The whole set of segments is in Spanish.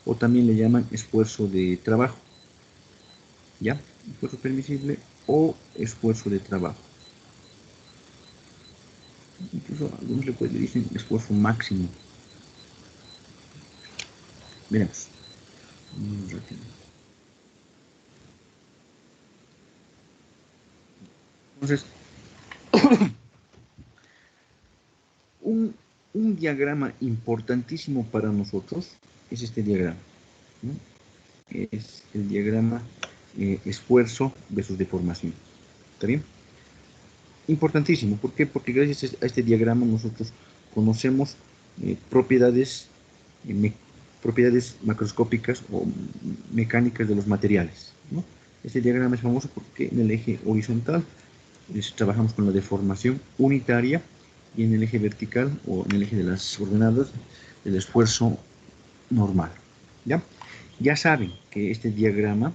o también le llaman esfuerzo de trabajo. ¿Ya? Esfuerzo permisible o esfuerzo de trabajo. Incluso algunos le dicen esfuerzo máximo. Veremos. Un ratito. Entonces, un diagrama importantísimo para nosotros es este diagrama, ¿no? Es el diagrama esfuerzo versus deformación. ¿Está bien? Importantísimo. ¿Por qué? Porque gracias a este diagrama nosotros conocemos propiedades, propiedades macroscópicas o mecánicas de los materiales, ¿no? Este diagrama es famoso porque en el eje horizontal trabajamos con la deformación unitaria y en el eje vertical o en el eje de las ordenadas el esfuerzo normal. ¿Ya? Ya saben que este diagrama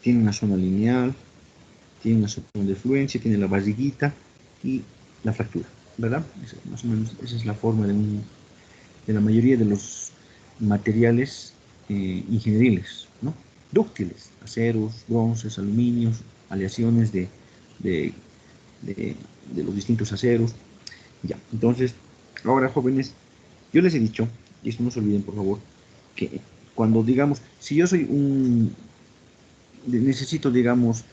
tiene una zona lineal, tiene una zona de fluencia, tiene la basiguita y la fractura, ¿verdad? Más o menos esa es la forma de la mayoría de los materiales ingenieriles, ¿no? Dúctiles, aceros, bronces, aluminios, aleaciones de, de los distintos aceros. Ya, entonces, ahora jóvenes, yo les he dicho, y esto no se olviden por favor, que cuando digamos, si yo soy necesito, digamos,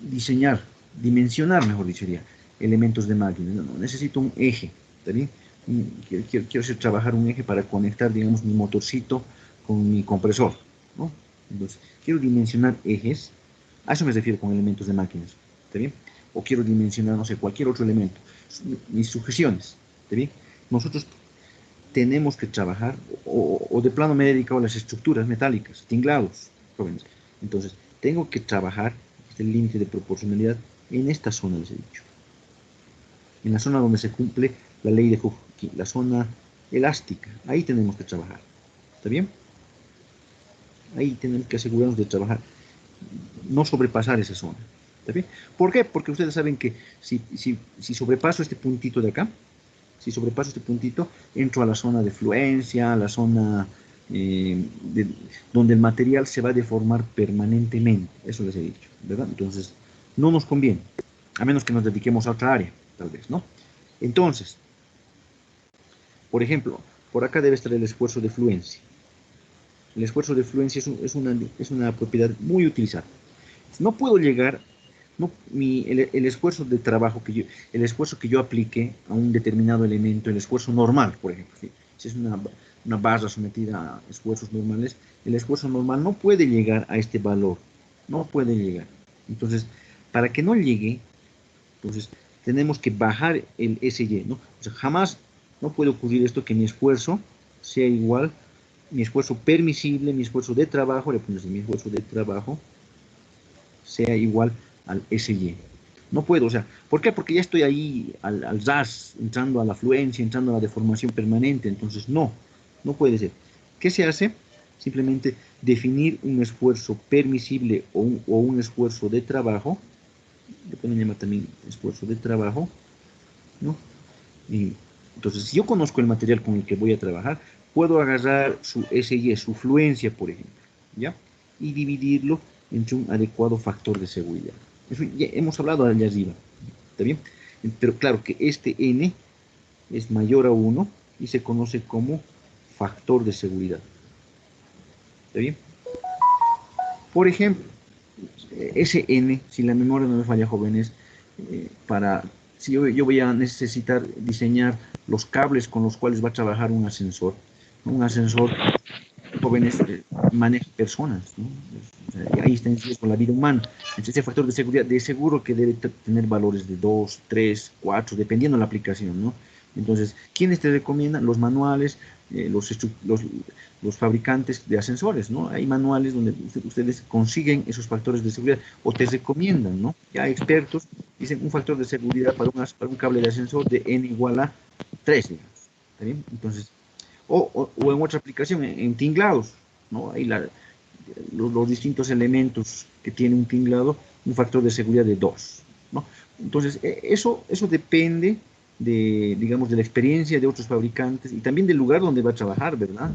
diseñar, dimensionar, mejor dicho, sería, elementos de máquina, no, necesito un eje, ¿está bien? Quiero hacer trabajar un eje para conectar, digamos, mi motorcito con mi compresor, ¿no? Entonces, quiero dimensionar ejes, a eso me refiero con elementos de máquinas, ¿está bien? O quiero dimensionar, no sé, cualquier otro elemento, mis sujeciones, ¿está bien? Nosotros tenemos que trabajar, o de plano me he dedicado a las estructuras metálicas, tinglados, jóvenes. Entonces, tengo que trabajar este límite de proporcionalidad en esta zona, les he dicho. En la zona donde se cumple la ley de Hooke, la zona elástica, ahí tenemos que trabajar. ¿Está bien? Ahí tenemos que asegurarnos de trabajar, no sobrepasar esa zona. ¿Está bien? ¿Por qué? Porque ustedes saben que si sobrepaso este puntito de acá, si sobrepaso este puntito, entro a la zona de fluencia, a la zona donde el material se va a deformar permanentemente. Eso les he dicho, ¿verdad? Entonces, no nos conviene, a menos que nos dediquemos a otra área, tal vez, ¿no? Entonces, por ejemplo, por acá debe estar el esfuerzo de fluencia. El esfuerzo de fluencia es una propiedad muy utilizada. No puedo llegar, no, el esfuerzo de trabajo el esfuerzo que yo aplique a un determinado elemento, el esfuerzo normal, por ejemplo, si es una barra sometida a esfuerzos normales, el esfuerzo normal no puede llegar a este valor, no puede llegar. Entonces, para que no llegue, entonces tenemos que bajar el SY, ¿no? O sea, jamás no puede ocurrir esto que mi esfuerzo sea igual, mi esfuerzo permisible, mi esfuerzo de trabajo, le pones mi esfuerzo de trabajo, sea igual al SY. No puedo, o sea, ¿por qué? Porque ya estoy ahí al ras, entrando a la fluencia, entrando a la deformación permanente, entonces no puede ser. ¿Qué se hace? Simplemente definir un esfuerzo permisible o un esfuerzo de trabajo, le pueden llamar también esfuerzo de trabajo, ¿no? Y entonces, si yo conozco el material con el que voy a trabajar, puedo agarrar su SY, su fluencia, por ejemplo, ¿ya? Y dividirlo entre un adecuado factor de seguridad. Eso ya hemos hablado allá arriba, ¿está bien? Pero claro que este N es mayor a 1 y se conoce como factor de seguridad. ¿Está bien? Por ejemplo, ese N, si la memoria no me falla, jóvenes, si yo voy a necesitar diseñar los cables con los cuales va a trabajar un ascensor, ¿no? Un ascensor, jóvenes, maneja personas, ¿no? O sea, y ahí está en riesgo la vida humana. Entonces, ese factor de seguridad, de seguro que debe tener valores de 2, 3, 4, dependiendo de la aplicación, ¿no? Entonces, ¿quiénes te recomiendan? Los manuales, los fabricantes de ascensores, ¿no? Hay manuales donde ustedes consiguen esos factores de seguridad o te recomiendan, ¿no? Ya expertos dicen un factor de seguridad para un cable de ascensor de n igual a 3, digamos. ¿Está bien? Entonces, o en otra aplicación, en tinglados, ¿no? Ahí los distintos elementos que tiene un tinglado, un factor de seguridad de 2, ¿no? Entonces, eso depende, digamos, de la experiencia de otros fabricantes y también del lugar donde va a trabajar, ¿verdad?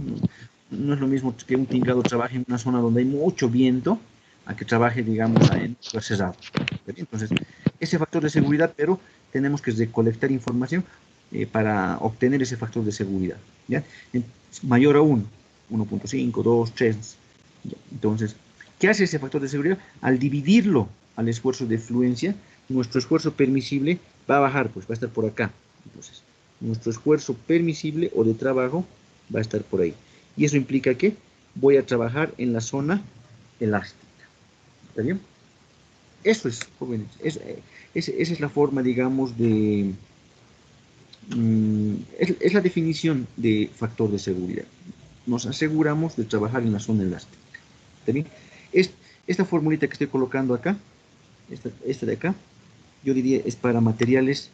No es lo mismo que un tinglado trabaje en una zona donde hay mucho viento a que trabaje, digamos, en un lugar cerrado. Entonces, ese factor de seguridad, pero tenemos que recolectar información para obtener ese factor de seguridad, ¿ya? Mayor a 1, 1.5, 2, 3. ¿Ya? Entonces, ¿qué hace ese factor de seguridad? Al dividirlo al esfuerzo de fluencia, nuestro esfuerzo permisible va a bajar, pues va a estar por acá. Entonces, nuestro esfuerzo permisible o de trabajo va a estar por ahí. Y eso implica que voy a trabajar en la zona elástica. ¿Está bien? Eso es, jóvenes. Esa es la forma, digamos, es la definición de factor de seguridad. Nos aseguramos de trabajar en la zona elástica. ¿Está bien? Es, esta formulita que estoy colocando acá, esta de acá, yo diría es para materiales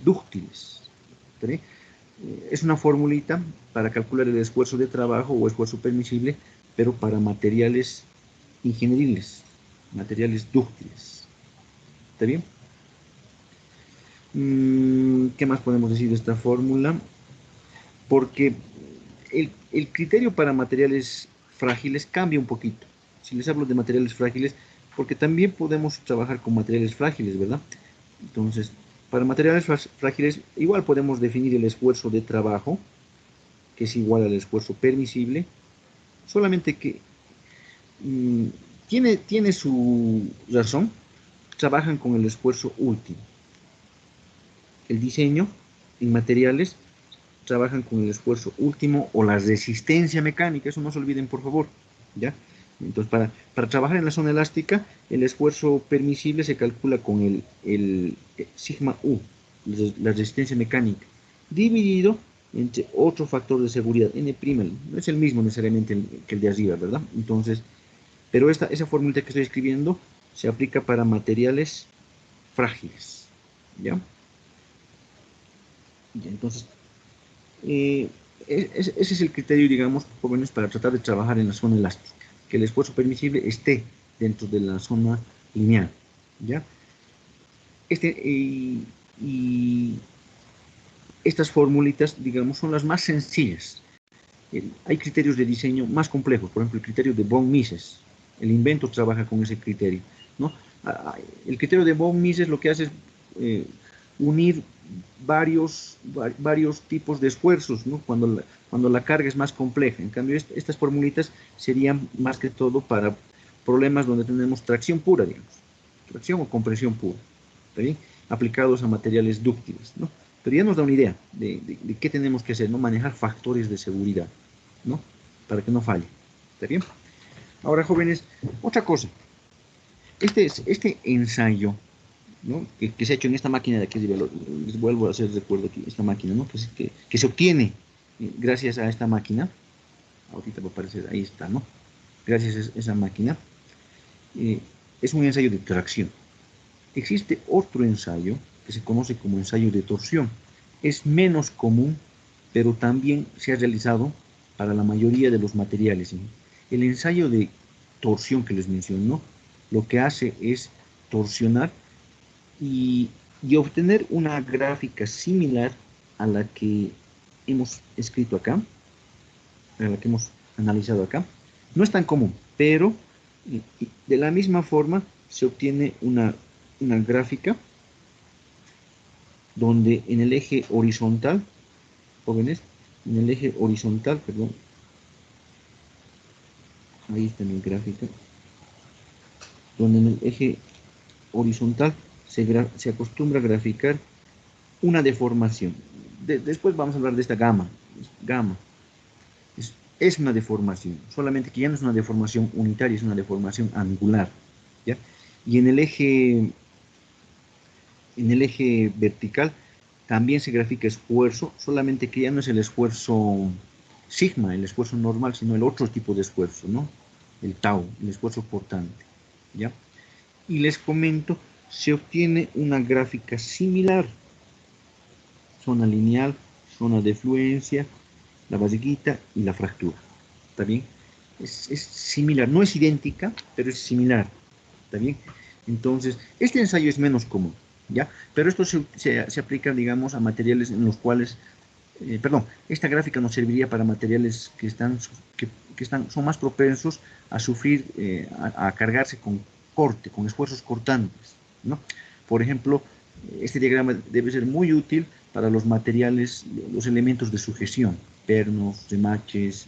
dúctiles. ¿Está bien? Es una formulita para calcular el esfuerzo de trabajo o esfuerzo permisible, pero para materiales ingenieriles, materiales dúctiles. ¿Está bien? ¿Qué más podemos decir de esta fórmula? Porque el criterio para materiales frágiles cambia un poquito. Si les hablo de materiales frágiles, porque también podemos trabajar con materiales frágiles, ¿verdad? Entonces, para materiales frágiles, igual podemos definir el esfuerzo de trabajo, que es igual al esfuerzo permisible, solamente que mmm, tiene su razón, trabajan con el esfuerzo último. El diseño en materiales trabajan con el esfuerzo último o la resistencia mecánica, eso no se olviden por favor, ¿ya? Entonces, para trabajar en la zona elástica, el esfuerzo permisible se calcula con el sigma U, la resistencia mecánica, dividido entre otro factor de seguridad, N', no es el mismo necesariamente que el de arriba, ¿verdad? Entonces, pero esa fórmula que estoy escribiendo se aplica para materiales frágiles, ¿ya? Entonces, eh, ese es el criterio, digamos, jóvenes, para tratar de trabajar en la zona elástica, que el esfuerzo permisible esté dentro de la zona lineal, ¿ya? Y estas formulitas, digamos, son las más sencillas. Hay criterios de diseño más complejos, por ejemplo, el criterio de von Mises. El invento trabaja con ese criterio, ¿no? El criterio de von Mises lo que hace es unir varios tipos de esfuerzos, ¿no? Cuando la carga es más compleja. En cambio, estas formulitas serían más que todo para problemas donde tenemos tracción pura, digamos, tracción o compresión pura, ¿está bien? Aplicados a materiales dúctiles, ¿no? Pero ya nos da una idea de qué tenemos que hacer, ¿no? Manejar factores de seguridad, ¿no? Para que no falle, ¿está bien? Ahora, jóvenes, otra cosa. Este ensayo, ¿no? Que se ha hecho en esta máquina de aquí, les vuelvo a hacer recuerdo aquí, esta máquina, ¿no? Que se obtiene gracias a esta máquina, ahorita va a aparecer, ahí está, ¿no? Gracias a esa máquina, es un ensayo de tracción. Existe otro ensayo que se conoce como ensayo de torsión. Es menos común, pero también se ha realizado para la mayoría de los materiales, ¿sí? El ensayo de torsión que les menciono, lo que hace es torsionar y, y obtener una gráfica similar a la que hemos escrito acá, a la que hemos analizado acá. No es tan común, pero de la misma forma se obtiene una gráfica donde en el eje horizontal, jóvenes, en el eje horizontal, perdón, ahí está mi gráfica, donde en el eje horizontal se acostumbra a graficar una deformación. Después vamos a hablar de esta gama. Gama es una deformación, solamente que ya no es una deformación unitaria, es una deformación angular, ¿ya? Y en el eje vertical también se grafica esfuerzo, solamente que ya no es el esfuerzo sigma, el esfuerzo normal, sino el otro tipo de esfuerzo, ¿no? El tau, el esfuerzo portante, ¿ya? Y les comento, se obtiene una gráfica similar, zona lineal, zona de fluencia, la barriguita y la fractura, ¿está bien? Es similar, no es idéntica, pero es similar, ¿está bien? Entonces, este ensayo es menos común. ¿ya? Pero esto se aplica, digamos, a materiales en los cuales, perdón, esta gráfica nos serviría para materiales son más propensos a sufrir, a cargarse con corte, con esfuerzos cortantes, ¿no? Por ejemplo, este diagrama debe ser muy útil para los materiales, los elementos de sujeción, pernos, remaches,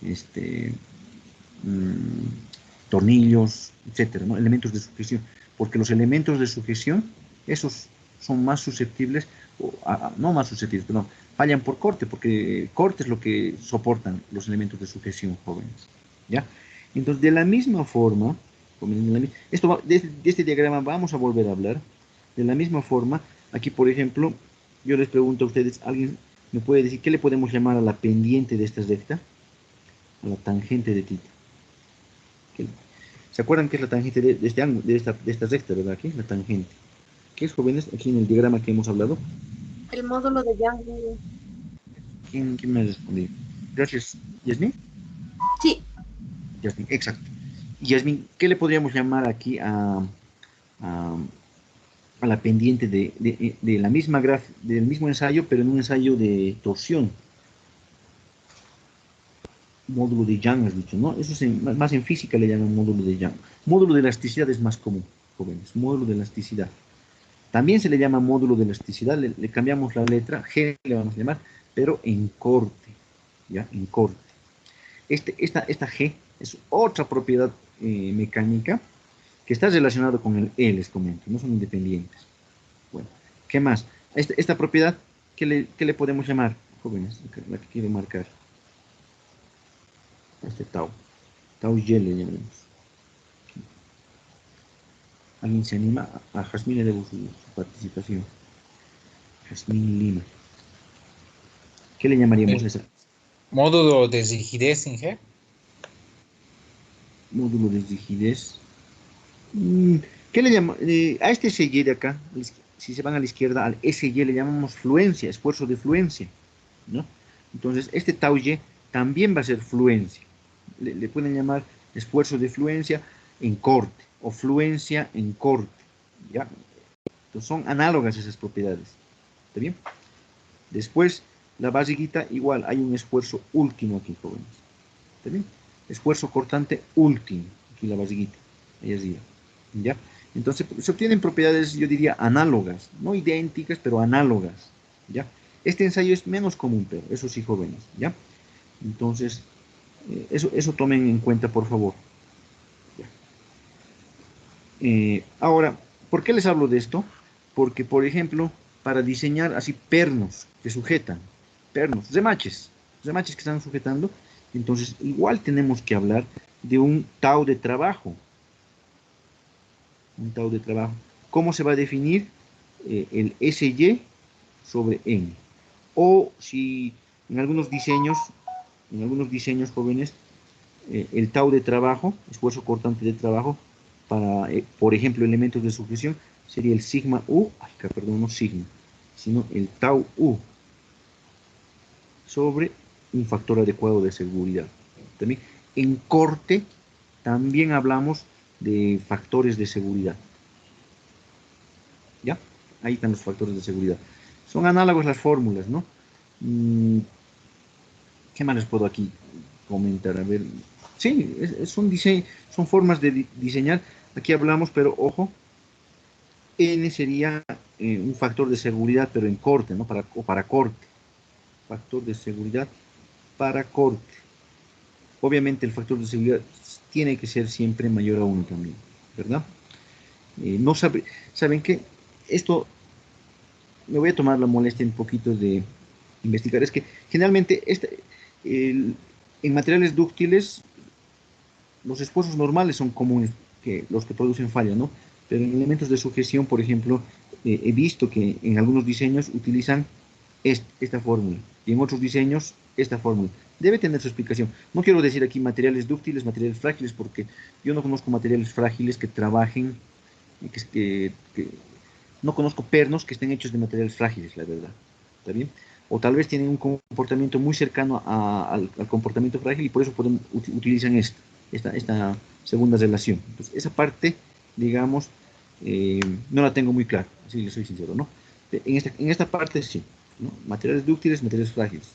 este, tornillos, etcétera, ¿no? Elementos de sujeción, porque los elementos de sujeción, esos son más susceptibles, no más susceptibles, perdón, fallan por corte, porque corte es lo que soportan los elementos de sujeción, jóvenes, ¿ya? Entonces, de la misma forma, de este diagrama vamos a volver a hablar, de la misma forma, aquí, por ejemplo, yo les pregunto a ustedes, ¿alguien me puede decir qué le podemos llamar a la pendiente de esta recta? A la tangente de θ. ¿Se acuerdan qué es la tangente de este ángulo, de esta recta, verdad? Aquí, la tangente. ¿Qué es, jóvenes? Aquí en el diagrama que hemos hablado. El módulo de Young. ¿Quién me ha respondido? Gracias, Yasmin. Sí, Yasmin, exacto. Yasmin, ¿qué le podríamos llamar aquí a, a la pendiente de la misma del mismo ensayo, pero en un ensayo de torsión? Módulo de Young, has dicho, ¿no? Eso es más en física le llaman módulo de Young. Módulo de elasticidad es más común, jóvenes. Módulo de elasticidad. También se le llama módulo de elasticidad, le cambiamos la letra, G le vamos a llamar, pero en corte, ¿ya? En corte. Esta G es otra propiedad mecánica que está relacionada con el E, les comento, no son independientes. Bueno, ¿qué más? Esta propiedad, qué le podemos llamar, jóvenes? La que quiero marcar. Este tau. Tau Y le llamamos. ¿Alguien se anima? A Jazmín le debo su participación. Jazmín Lima. ¿Qué le llamaríamos a El esa? módulo de rigidez sin G. Módulo de rigidez. ¿Qué le llama? A este SY de acá, si se van a la izquierda, al SY le llamamos fluencia, esfuerzo de fluencia, ¿no? Entonces, este tau Y también va a ser fluencia. Le pueden llamar esfuerzo de fluencia en corte o fluencia en corte, ¿ya? Entonces, son análogas esas propiedades, ¿está bien? Después, la basiguita, igual, hay un esfuerzo último aquí, jóvenes, ¿está bien? Esfuerzo cortante último, aquí la basiguita, ahí arriba, ¿ya? Entonces, se obtienen propiedades, yo diría, análogas, no idénticas, pero análogas, ¿ya? Este ensayo es menos común, pero eso sí, jóvenes, ¿ya? Entonces, eso tomen en cuenta, por favor. Ahora, ¿por qué les hablo de esto? Porque, por ejemplo, para diseñar así pernos que sujetan, pernos, remaches que están sujetando, entonces igual tenemos que hablar de un tau de trabajo. Un tau de trabajo. ¿Cómo se va a definir? El SY sobre N. O si en algunos diseños jóvenes, el tau de trabajo, esfuerzo cortante de trabajo, para, por ejemplo, elementos de sujeción, sería el sigma U, perdón, no sigma, sino el tau U sobre un factor adecuado de seguridad. También en corte también hablamos de factores de seguridad. ¿Ya? Ahí están los factores de seguridad. Son análogos las fórmulas, ¿no? ¿Qué más les puedo aquí comentar? A ver, sí, son formas de diseñar. Aquí hablamos, pero ojo, N sería un factor de seguridad, pero en corte, ¿no? O para corte. Factor de seguridad para corte. Obviamente el factor de seguridad tiene que ser siempre mayor a 1 también, ¿verdad? No ¿saben qué? Esto me voy a tomar la molestia un poquito de investigar. Es que generalmente en materiales dúctiles los esfuerzos normales son comunes, que los que producen falla, ¿no? Pero en elementos de sujeción, por ejemplo, he visto que en algunos diseños utilizan esta fórmula y en otros diseños esta fórmula. Debe tener su explicación. No quiero decir aquí materiales dúctiles, materiales frágiles, porque yo no conozco materiales frágiles que trabajen, que no conozco pernos que estén hechos de materiales frágiles, la verdad. ¿Está bien? O tal vez tienen un comportamiento muy cercano al comportamiento frágil y por eso utilizan esta segunda relación. Entonces, esa parte, digamos, no la tengo muy clara, así le soy sincero, ¿no? En esta parte sí, ¿no? Materiales dúctiles, materiales frágiles.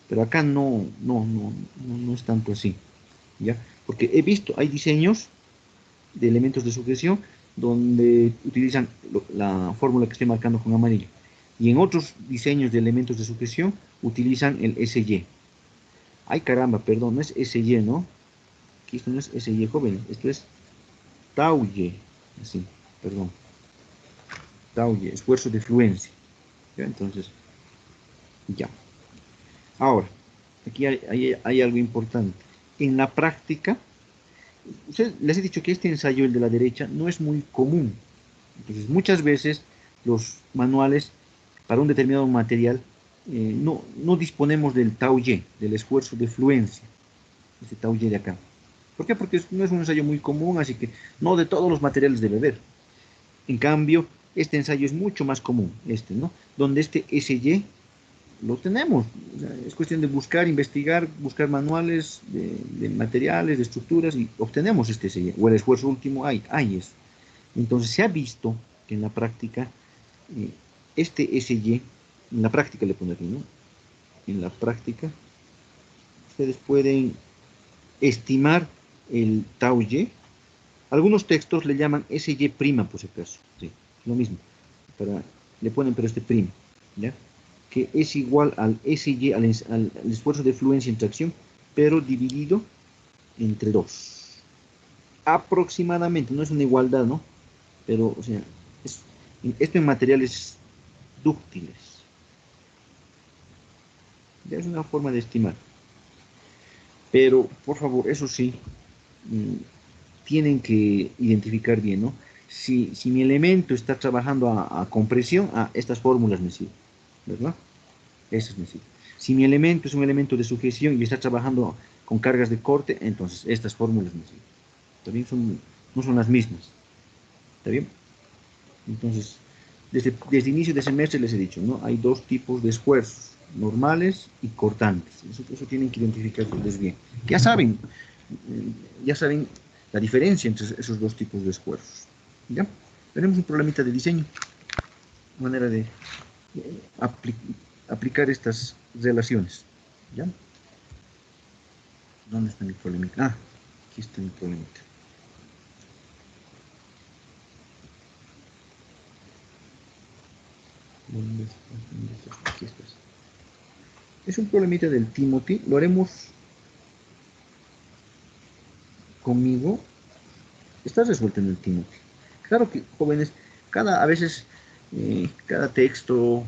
Pero acá no es tanto así, ¿ya? Porque he visto, hay diseños de elementos de sujeción donde utilizan la fórmula que estoy marcando con amarillo. Y en otros diseños de elementos de sujeción utilizan el SY. Ay, caramba, perdón, no es SY, ¿no? Aquí esto no es SY, jóvenes, esto es TAUY, así, perdón. TAUY, esfuerzo de fluencia. ¿Ya? Entonces, ya. Ahora, aquí hay algo importante. En la práctica, les he dicho que este ensayo, el de la derecha, no es muy común. Entonces, muchas veces los manuales para un determinado material no disponemos del tau-y, del esfuerzo de fluencia, este tau-y de acá. ¿Por qué? Porque no es un ensayo muy común, así que no de todos los materiales debe haber. En cambio, este ensayo es mucho más común, ¿no? Donde este SY lo tenemos. O sea, es cuestión de buscar, investigar, buscar manuales de materiales, de estructuras y obtenemos este SY. O el esfuerzo último, hay es. Entonces se ha visto que en la práctica, eh, este SY, en la práctica le pone aquí, ¿no? En la práctica, ustedes pueden estimar el tau y. Algunos textos le llaman SY prima, por si acaso. Sí, es lo mismo. Le ponen pero este prima, ¿ya? Que es igual al SY, al esfuerzo de fluencia en tracción, pero dividido entre 2. Aproximadamente, no es una igualdad, ¿no? Pero, o sea, esto en materiales dúctiles. Ya es una forma de estimar. Pero, por favor, eso sí, tienen que identificar bien, ¿no? Si mi elemento está trabajando a compresión, estas fórmulas me sirven, ¿verdad? Esas me sirven. Si mi elemento es un elemento de sujeción y está trabajando con cargas de corte, entonces estas fórmulas me sirven. También no son las mismas. ¿Está bien? Entonces, desde inicio de semestre les he dicho, ¿no? Hay dos tipos de esfuerzos, normales y cortantes. Eso tienen que identificarlos bien. Ya saben la diferencia entre esos dos tipos de esfuerzos. ¿Ya? Tenemos un problemita de diseño, manera de aplicar estas relaciones. ¿Ya? ¿Dónde está mi problemita? Aquí está mi problemita. ¿Dónde está? Aquí está. Es un problemita del Timothy. Lo haremos conmigo. Está resuelto en el Timothy. Claro que, jóvenes, a veces, cada texto,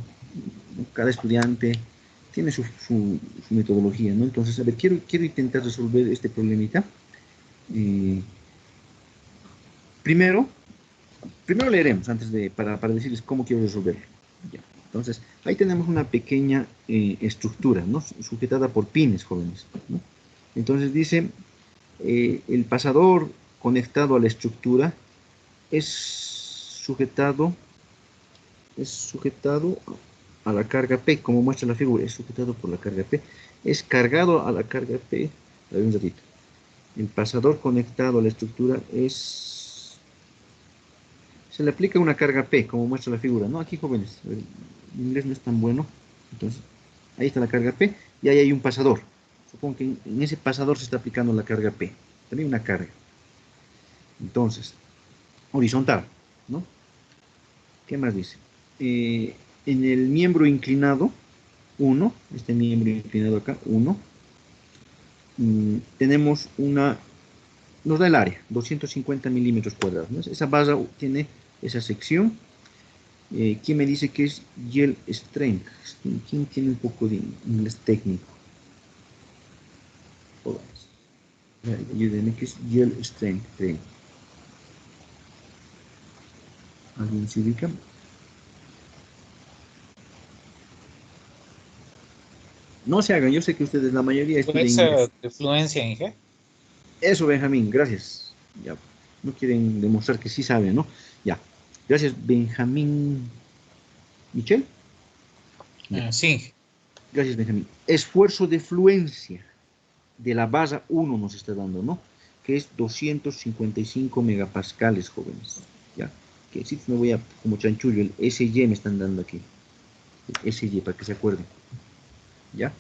cada estudiante tiene su metodología, ¿no? Entonces, a ver, quiero intentar resolver este problemita. Primero leeremos para decirles cómo quiero resolverlo. Ya. Entonces, ahí tenemos una pequeña estructura, ¿no? Sujetada por pines, jóvenes, ¿no? Entonces dice, el pasador conectado a la estructura es sujetado a la carga P, como muestra la figura, es sujetado por la carga P, es cargado a la carga P. A ver un ratito. El pasador conectado a la estructura se le aplica una carga P, como muestra la figura, ¿no? Aquí, jóvenes, el inglés no es tan bueno, entonces, ahí está la carga P, y ahí hay un pasador. Supongo que en ese pasador se está aplicando la carga P, también una carga. Entonces, horizontal, ¿no? ¿Qué más dice? En el miembro inclinado, 1, este miembro inclinado acá, 1, tenemos nos da el área, 250 milímetros cuadrados, ¿no? Esa base tiene esa sección. ¿Quién me dice que es yield strength? ¿Quién tiene un poco de inglés técnico? Ayúdenme, que es yield strength. ¿Alguien se ubica? No se hagan, yo sé que ustedes, la mayoría estudian inglés. De fluencia en G. Eso, Benjamín, gracias. Ya, no quieren demostrar que sí saben, ¿no? Ya, gracias, Benjamín. ¿Michel? Ya, Sí. gracias, Benjamín. Esfuerzo de fluencia de la base 1 nos está dando, ¿no? Que es 255 megapascales, jóvenes. ¿Ya? que sí me voy a, como chanchullo, el SY me están dando aquí. El SY, para que se acuerden. ¿Ya?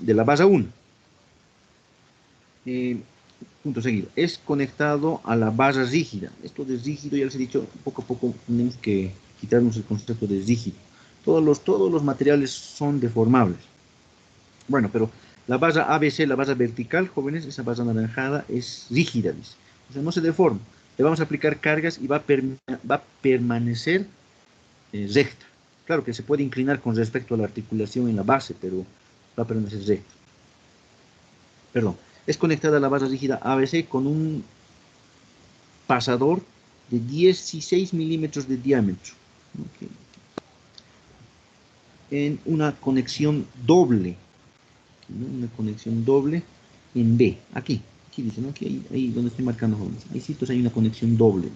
De la base 1. Punto seguido. Es conectado a la base rígida. Esto de rígido, ya les he dicho, poco a poco tenemos que quitarnos el concepto de rígido. Todos los materiales son deformables. Bueno, pero la base ABC, la base vertical, jóvenes, esa base anaranjada es rígida, dice. O sea, no se deforma. Le vamos a aplicar cargas y va a permanecer recta. Claro que se puede inclinar con respecto a la articulación en la base, pero va a permanecer recta. Perdón. Es conectada a la base rígida ABC con un pasador de 16 milímetros de diámetro. Okay. En una conexión doble. ¿No? Una conexión doble en B. Aquí dice, ¿no? Aquí, ahí donde estoy marcando jóvenes. Ahí sí, hay una conexión doble.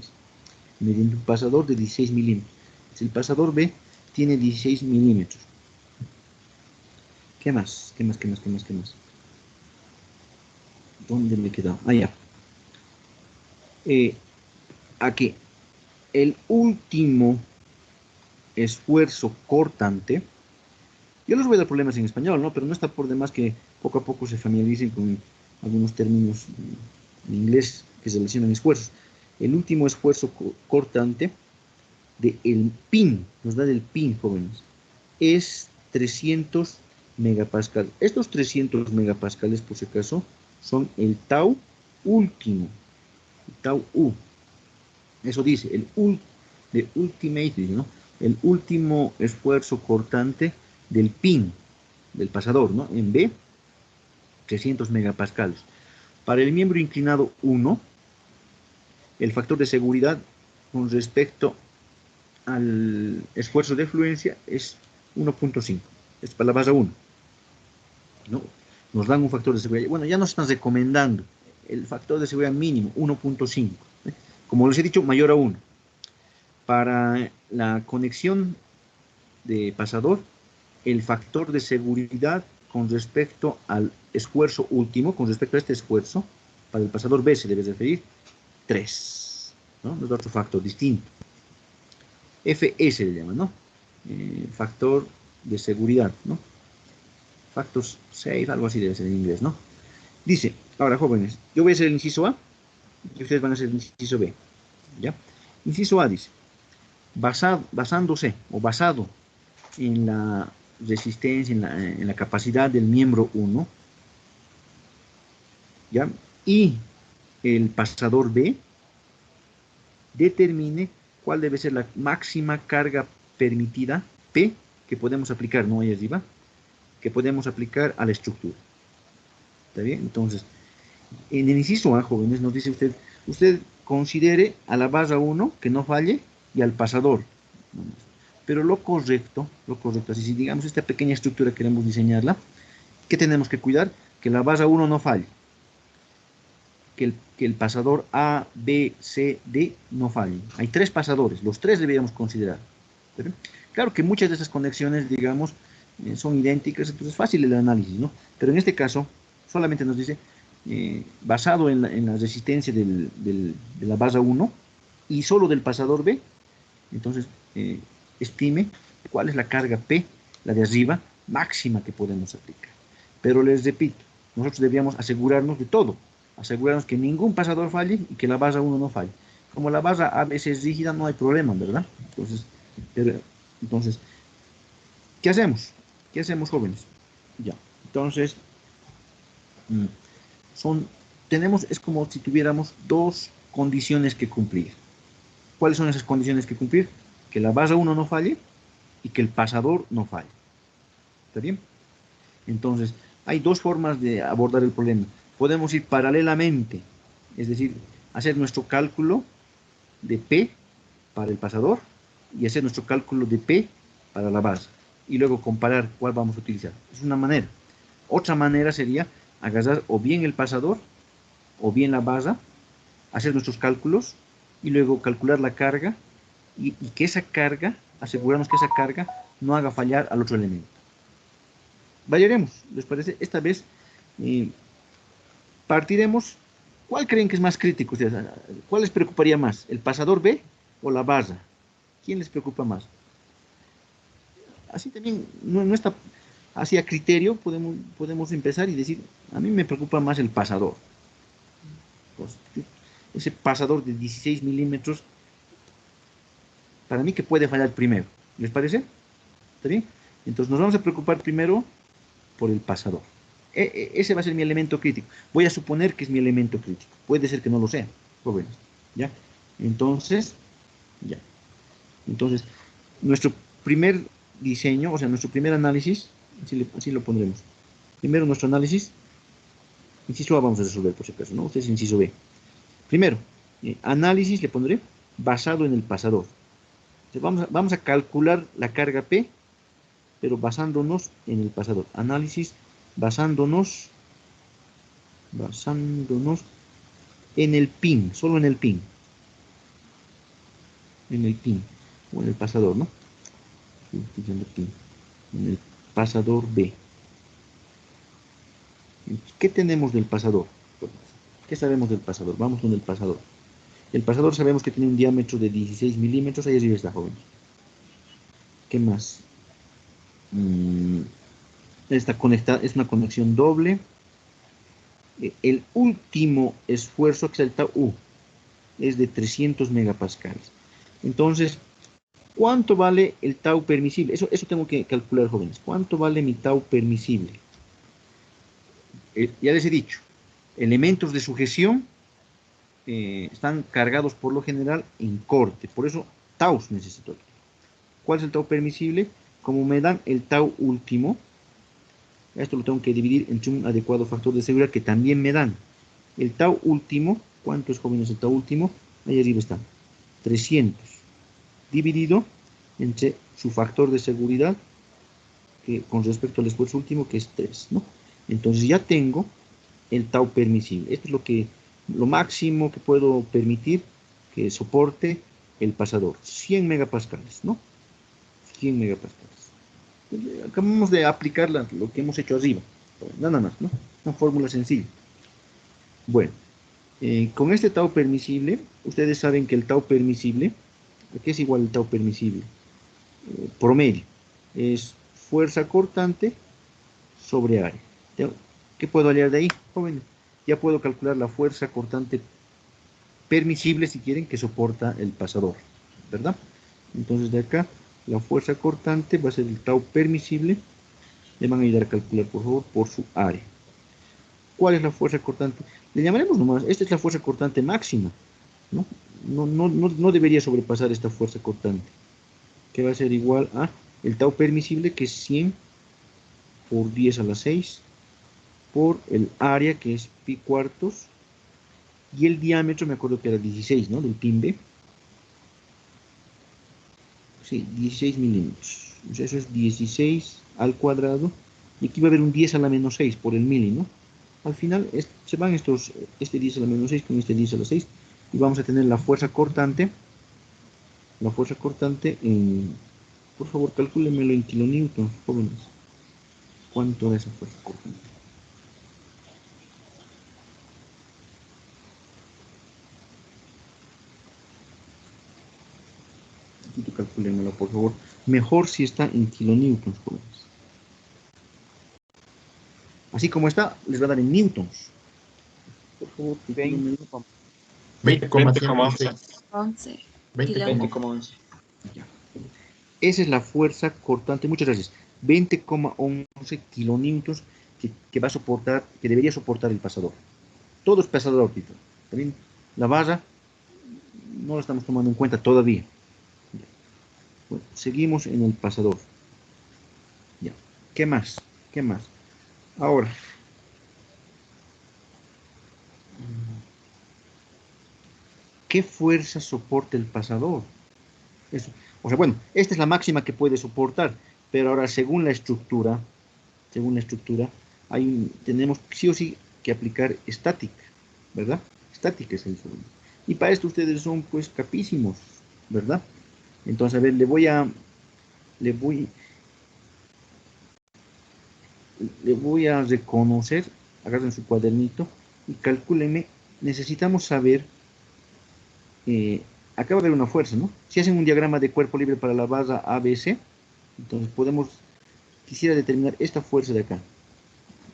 Mediante un pasador de 16 milímetros. El pasador B tiene 16 milímetros. ¿Qué más? ¿Qué más? ¿Dónde me he quedado? Allá. Aquí. El último esfuerzo cortante. Yo les voy a dar problemas en español, ¿no? Pero no está por demás que poco a poco se familiaricen con algunos términos en inglés que se relacionan esfuerzos. El último esfuerzo cortante del pin, nos da del pin, jóvenes, es 300 megapascales. Estos 300 megapascales, por si acaso, son el tau último, el tau U. Eso dice, the ultimate, ¿no? El último esfuerzo cortante del pin, del pasador, ¿no? En B, 300 megapascales. Para el miembro inclinado 1, el factor de seguridad con respecto al esfuerzo de fluencia es 1.5. Es para la base 1. ¿No? Nos dan un factor de seguridad. Bueno, ya nos están recomendando el factor de seguridad mínimo, 1.5. Como les he dicho, mayor a 1. Para la conexión de pasador, el factor de seguridad con respecto al esfuerzo último, con respecto a este esfuerzo, para el pasador B se debe referir 3. ¿No? Nos da otro factor distinto. FS le llaman, ¿no? Factor de seguridad, ¿no? Factor safe, algo así debe ser en inglés, ¿no? Dice, ahora jóvenes, yo voy a hacer el inciso A y ustedes van a hacer el inciso B, ¿ya? Inciso A dice, basándose o basado en la resistencia, en la capacidad del miembro 1, ¿ya? Y el pasador B, determine cuál debe ser la máxima carga permitida, P, que podemos aplicar, no ahí arriba, que podemos aplicar a la estructura. ¿Está bien? Entonces, en el inciso A, jóvenes, nos dice usted considere a la base 1 que no falle y al pasador. Pero lo correcto, así si digamos esta pequeña estructura queremos diseñarla, ¿qué tenemos que cuidar? Que la base 1 no falle. Que el pasador A, B, C, D no fallen. Hay 3 pasadores, los 3 deberíamos considerar. ¿Pero? Claro que muchas de esas conexiones, digamos, son idénticas, entonces es fácil el análisis, ¿no? Pero en este caso, solamente nos dice, basado en la resistencia de la base 1 y solo del pasador B, entonces estime cuál es la carga P, la de arriba, máxima que podemos aplicar. Pero les repito, nosotros deberíamos asegurarnos de todo, asegurarnos que ningún pasador falle y que la base 1 no falle. Como la base a veces es rígida, no hay problema, ¿verdad? Entonces, ¿qué hacemos? ¿Qué hacemos, jóvenes? Ya, entonces, es como si tuviéramos 2 condiciones que cumplir. ¿Cuáles son esas condiciones que cumplir? Que la base 1 no falle y que el pasador no falle. ¿Está bien? Entonces, hay 2 formas de abordar el problema. Podemos ir paralelamente, es decir, hacer nuestro cálculo de P para el pasador y hacer nuestro cálculo de P para la base. Y luego comparar cuál vamos a utilizar. Es una manera. Otra manera sería agarrar o bien el pasador o bien la base, hacer nuestros cálculos y luego calcular la carga y que esa carga, asegurarnos que esa carga no haga fallar al otro elemento. Variaremos, ¿les parece? Esta vez partiremos. ¿Cuál creen que es más crítico ustedes? ¿Cuál les preocuparía más? ¿El pasador B o la barra? ¿Quién les preocupa más? Así también, no está así a criterio, podemos empezar y decir, a mí me preocupa más el pasador. Pues, ese pasador de 16 milímetros, para mí que puede fallar primero. ¿Les parece? ¿Está bien? Entonces nos vamos a preocupar primero por el pasador. Ese va a ser mi elemento crítico. Voy a suponer que es mi elemento crítico. Puede ser que no lo sea. Jóvenes. ¿Ya? Entonces, ya. Entonces, nuestro primer diseño, o sea, nuestro primer análisis, así lo pondremos. Primero nuestro análisis, inciso A vamos a resolver por si acaso, ¿no? Ustedes inciso B. Primero, análisis le pondré basado en el pasador. Entonces, vamos a calcular la carga P, pero basándonos en el pasador. Análisis basándonos en el pin, solo en el pin. En el pin, o en el pasador, ¿no? En el pasador B. ¿Qué tenemos del pasador? ¿Qué sabemos del pasador? Vamos con el pasador. El pasador sabemos que tiene un diámetro de 16 milímetros. Ahí arriba está, joven. ¿Qué más? Está conectada, es una conexión doble. El último esfuerzo, que es el tau U, es de 300 megapascales. Entonces, ¿cuánto vale el tau permisible? Eso tengo que calcular, jóvenes. ¿Cuánto vale mi tau permisible? Ya les he dicho, elementos de sujeción están cargados por lo general en corte. Por eso, taus necesito. ¿Cuál es el tau permisible? Como me dan el tau último, esto lo tengo que dividir entre un adecuado factor de seguridad que también me dan. El tau último, ¿cuánto es, jóvenes, el tau último? Ahí arriba está, 300, dividido entre su factor de seguridad, que con respecto al esfuerzo último, que es 3, ¿no? Entonces ya tengo el tau permisible. Esto es lo máximo que puedo permitir que soporte el pasador. 100 megapascales, ¿no? 100 megapascales. Acabamos de aplicar lo que hemos hecho arriba. Nada más, ¿no? Una fórmula sencilla. Bueno, con este tau permisible, ustedes saben que el tau permisible, ¿a qué es igual el tau permisible? Promedio. Es fuerza cortante sobre área. ¿Qué puedo hallar de ahí, jóvenes? Ya puedo calcular la fuerza cortante permisible, si quieren, que soporta el pasador, ¿verdad? Entonces de acá, la fuerza cortante va a ser el tau permisible. Le van a ayudar a calcular, por favor, por su área. ¿Cuál es la fuerza cortante? Le llamaremos nomás, esta es la fuerza cortante máxima, ¿no? No debería sobrepasar esta fuerza cortante, que va a ser igual a el tau permisible, que es 100 por 10 a la 6, por el área, que es pi cuartos, y el diámetro, me acuerdo que era 16, ¿no? Del pin B. Sí, 16 milímetros. O sea, eso es 16 al cuadrado, y aquí va a haber un 10 a la menos 6 por el mili, ¿no? Al final se van este 10 a la menos 6 con este 10 a la 6, y vamos a tener la fuerza cortante en, por favor, calcúlemelo en kilonewtons, jóvenes. ¿Cuánto es esa fuerza cortante? Calculémoslo, por favor. Mejor si está en kilonewtons, jóvenes. Así como está, les va a dar en newtons. Por favor, 20,11. 11 20,11. Ya. Esa es la fuerza cortante, muchas gracias. 20,11 kilonewtons que va a soportar, que debería soportar el pasador. Todo es pasador ahorita. También la barra no la estamos tomando en cuenta todavía. Bueno, seguimos en el pasador. Ya. ¿Qué más? ¿Qué más? Ahora. ¿Qué fuerza soporta el pasador? Eso. O sea, bueno, esta es la máxima que puede soportar, pero ahora según la estructura, tenemos sí o sí que aplicar estática, ¿verdad? Estática es el segundo. Y para esto ustedes son pues capísimos, ¿verdad? Entonces, a ver, le voy a reconocer, agarren su cuadernito y calcúlenme, necesitamos saber acá va a haber una fuerza, ¿no? Si hacen un diagrama de cuerpo libre para la barra ABC, entonces quisiera determinar esta fuerza de acá.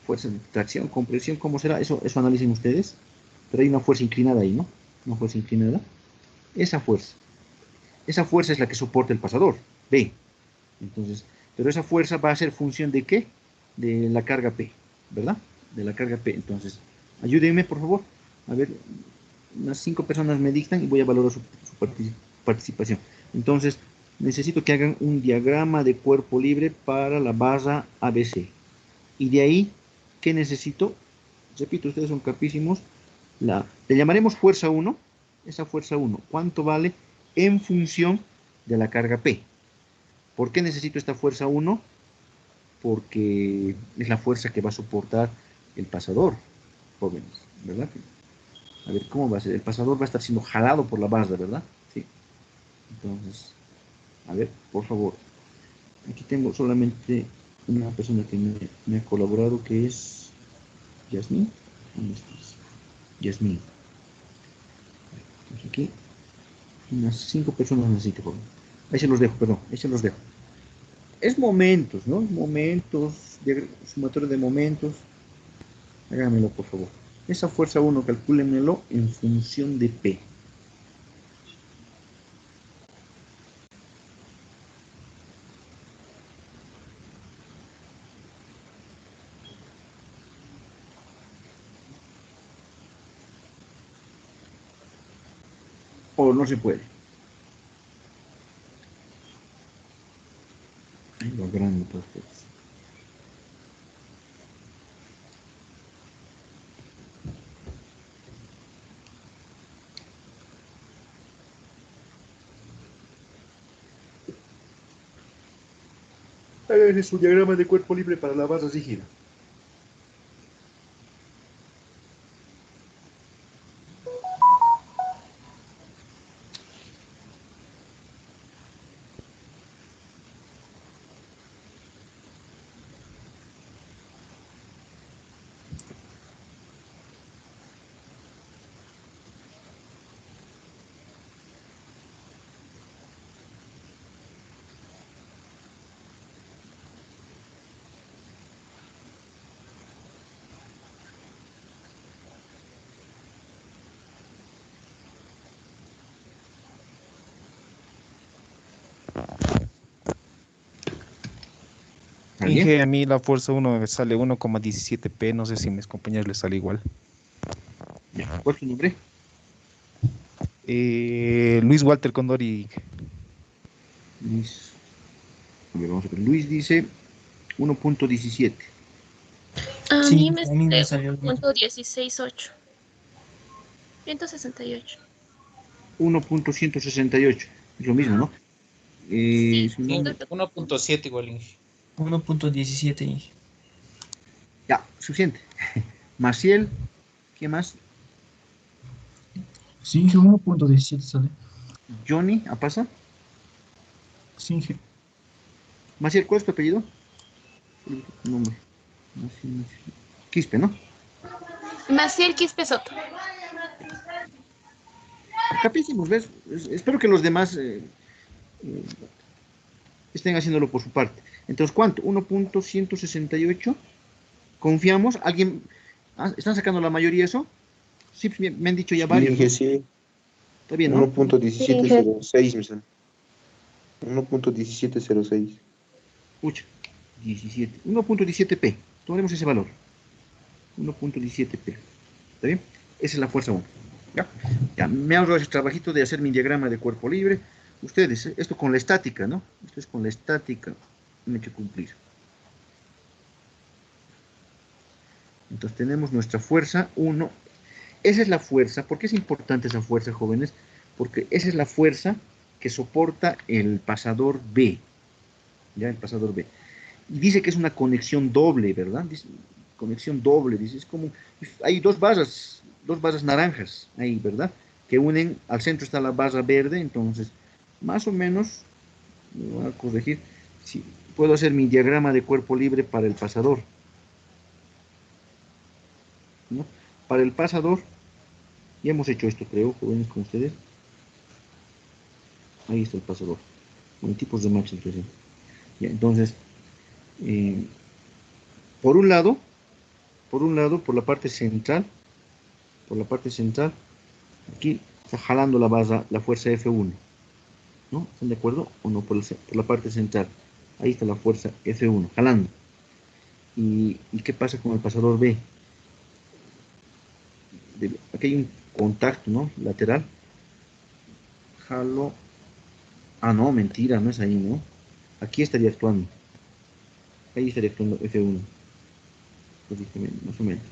Fuerza de tracción, compresión, ¿cómo será? Eso analicen ustedes. Pero hay una fuerza inclinada ahí, ¿no? Una fuerza inclinada. Esa fuerza. Esa fuerza es la que soporta el pasador, B. Entonces, pero esa fuerza va a ser función de ¿qué? De la carga P, ¿verdad? De la carga P. Entonces, ayúdenme, por favor. A ver, unas 5 personas me dictan y voy a valorar su participación. Entonces, necesito que hagan un diagrama de cuerpo libre para la barra ABC. Y de ahí, ¿qué necesito? Repito, ustedes son capísimos. Le llamaremos fuerza 1. Esa fuerza 1, ¿cuánto vale en función de la carga P? ¿Por qué necesito esta fuerza 1? Porque es la fuerza que va a soportar el pasador, jóvenes, ¿verdad? A ver, ¿cómo va a ser? El pasador va a estar siendo jalado por la barra, ¿verdad? Sí. Entonces, a ver, por favor. Aquí tengo solamente una persona que me ha colaborado, que es Yasmín. ¿Dónde estás? Yasmín. Entonces aquí, unas 5 personas necesito, joven. Ahí se los dejo, perdón, ahí se los dejo. Es momentos, ¿no? Momentos, sumatorio de momentos. Háganmelo, por favor. Esa fuerza 1, calcúlenmelo en función de P. O no se puede. Ahí lo grande para ustedes. Ese es su diagrama de cuerpo libre para la barra rígida. ¿Alguien? Inge, a mí la fuerza 1 me sale 1,17 p, no sé si a mis compañeros les sale igual. Ya. ¿Cuál es su nombre? Luis Walter Condori. Luis. A ver, vamos a ver. Luis dice 1.17. A Sí, mí me a mí me sale salió el mismo. 1.168. 168. 1.168. Es lo mismo, ¿no? Sí, Su nombre. 1.7 igual, Inge. 1.17 Inge. Ya, suficiente. Maciel, ¿qué más? Sí, Inge, 1.17 sale. Johnny, ¿a pasa? Sí, Inge. Maciel, ¿cuál es tu apellido? Tu nombre. Maciel. Quispe, ¿no? Maciel Quispe Soto. Capísimos, ¿ves? Espero que los demás eh, estén haciéndolo por su parte. Entonces, ¿cuánto? 1.168. ¿Confiamos? ¿Alguien? ¿Están sacando la mayoría eso? Sí, me han dicho ya Sí, varios, ¿no? dije sí, Está bien, ¿no? 1.1706 me sale. 1.1706. Escucha, 17. 1.17p. Tomaremos ese valor. 1.17p. ¿Está bien? Esa es la fuerza 1. ¿Ya? Ya, me ahorro ese trabajito de hacer mi diagrama de cuerpo libre. Ustedes, esto con la estática, ¿no? Ustedes con la estática han hecho cumplir. Entonces tenemos nuestra fuerza 1. Esa es la fuerza. ¿Por qué es importante esa fuerza, jóvenes? Porque esa es la fuerza que soporta el pasador B. ¿Ya? El pasador B. Y dice que es una conexión doble, ¿verdad? Dice, conexión doble, dice, es como, hay dos barras naranjas ahí, ¿verdad? Que unen, al centro está la barra verde, entonces, más o menos, me voy a corregir, si puedo hacer mi diagrama de cuerpo libre para el pasador, ¿no? Para el pasador, ya hemos hecho esto, creo, jóvenes, con ustedes. Ahí está el pasador. Bueno, tipos de match entre sí. Ya, entonces, eh, por un lado, por la parte central, aquí está jalando la base, la fuerza F1, ¿no? ¿Están de acuerdo? O no, por la parte central. Ahí está la fuerza F1, jalando. ¿Y qué pasa con el pasador B? Aquí hay un contacto, ¿no? Lateral. Jalo. Ah, no, mentira, no es ahí, ¿no? Aquí estaría actuando. Ahí estaría actuando F1. Más o menos.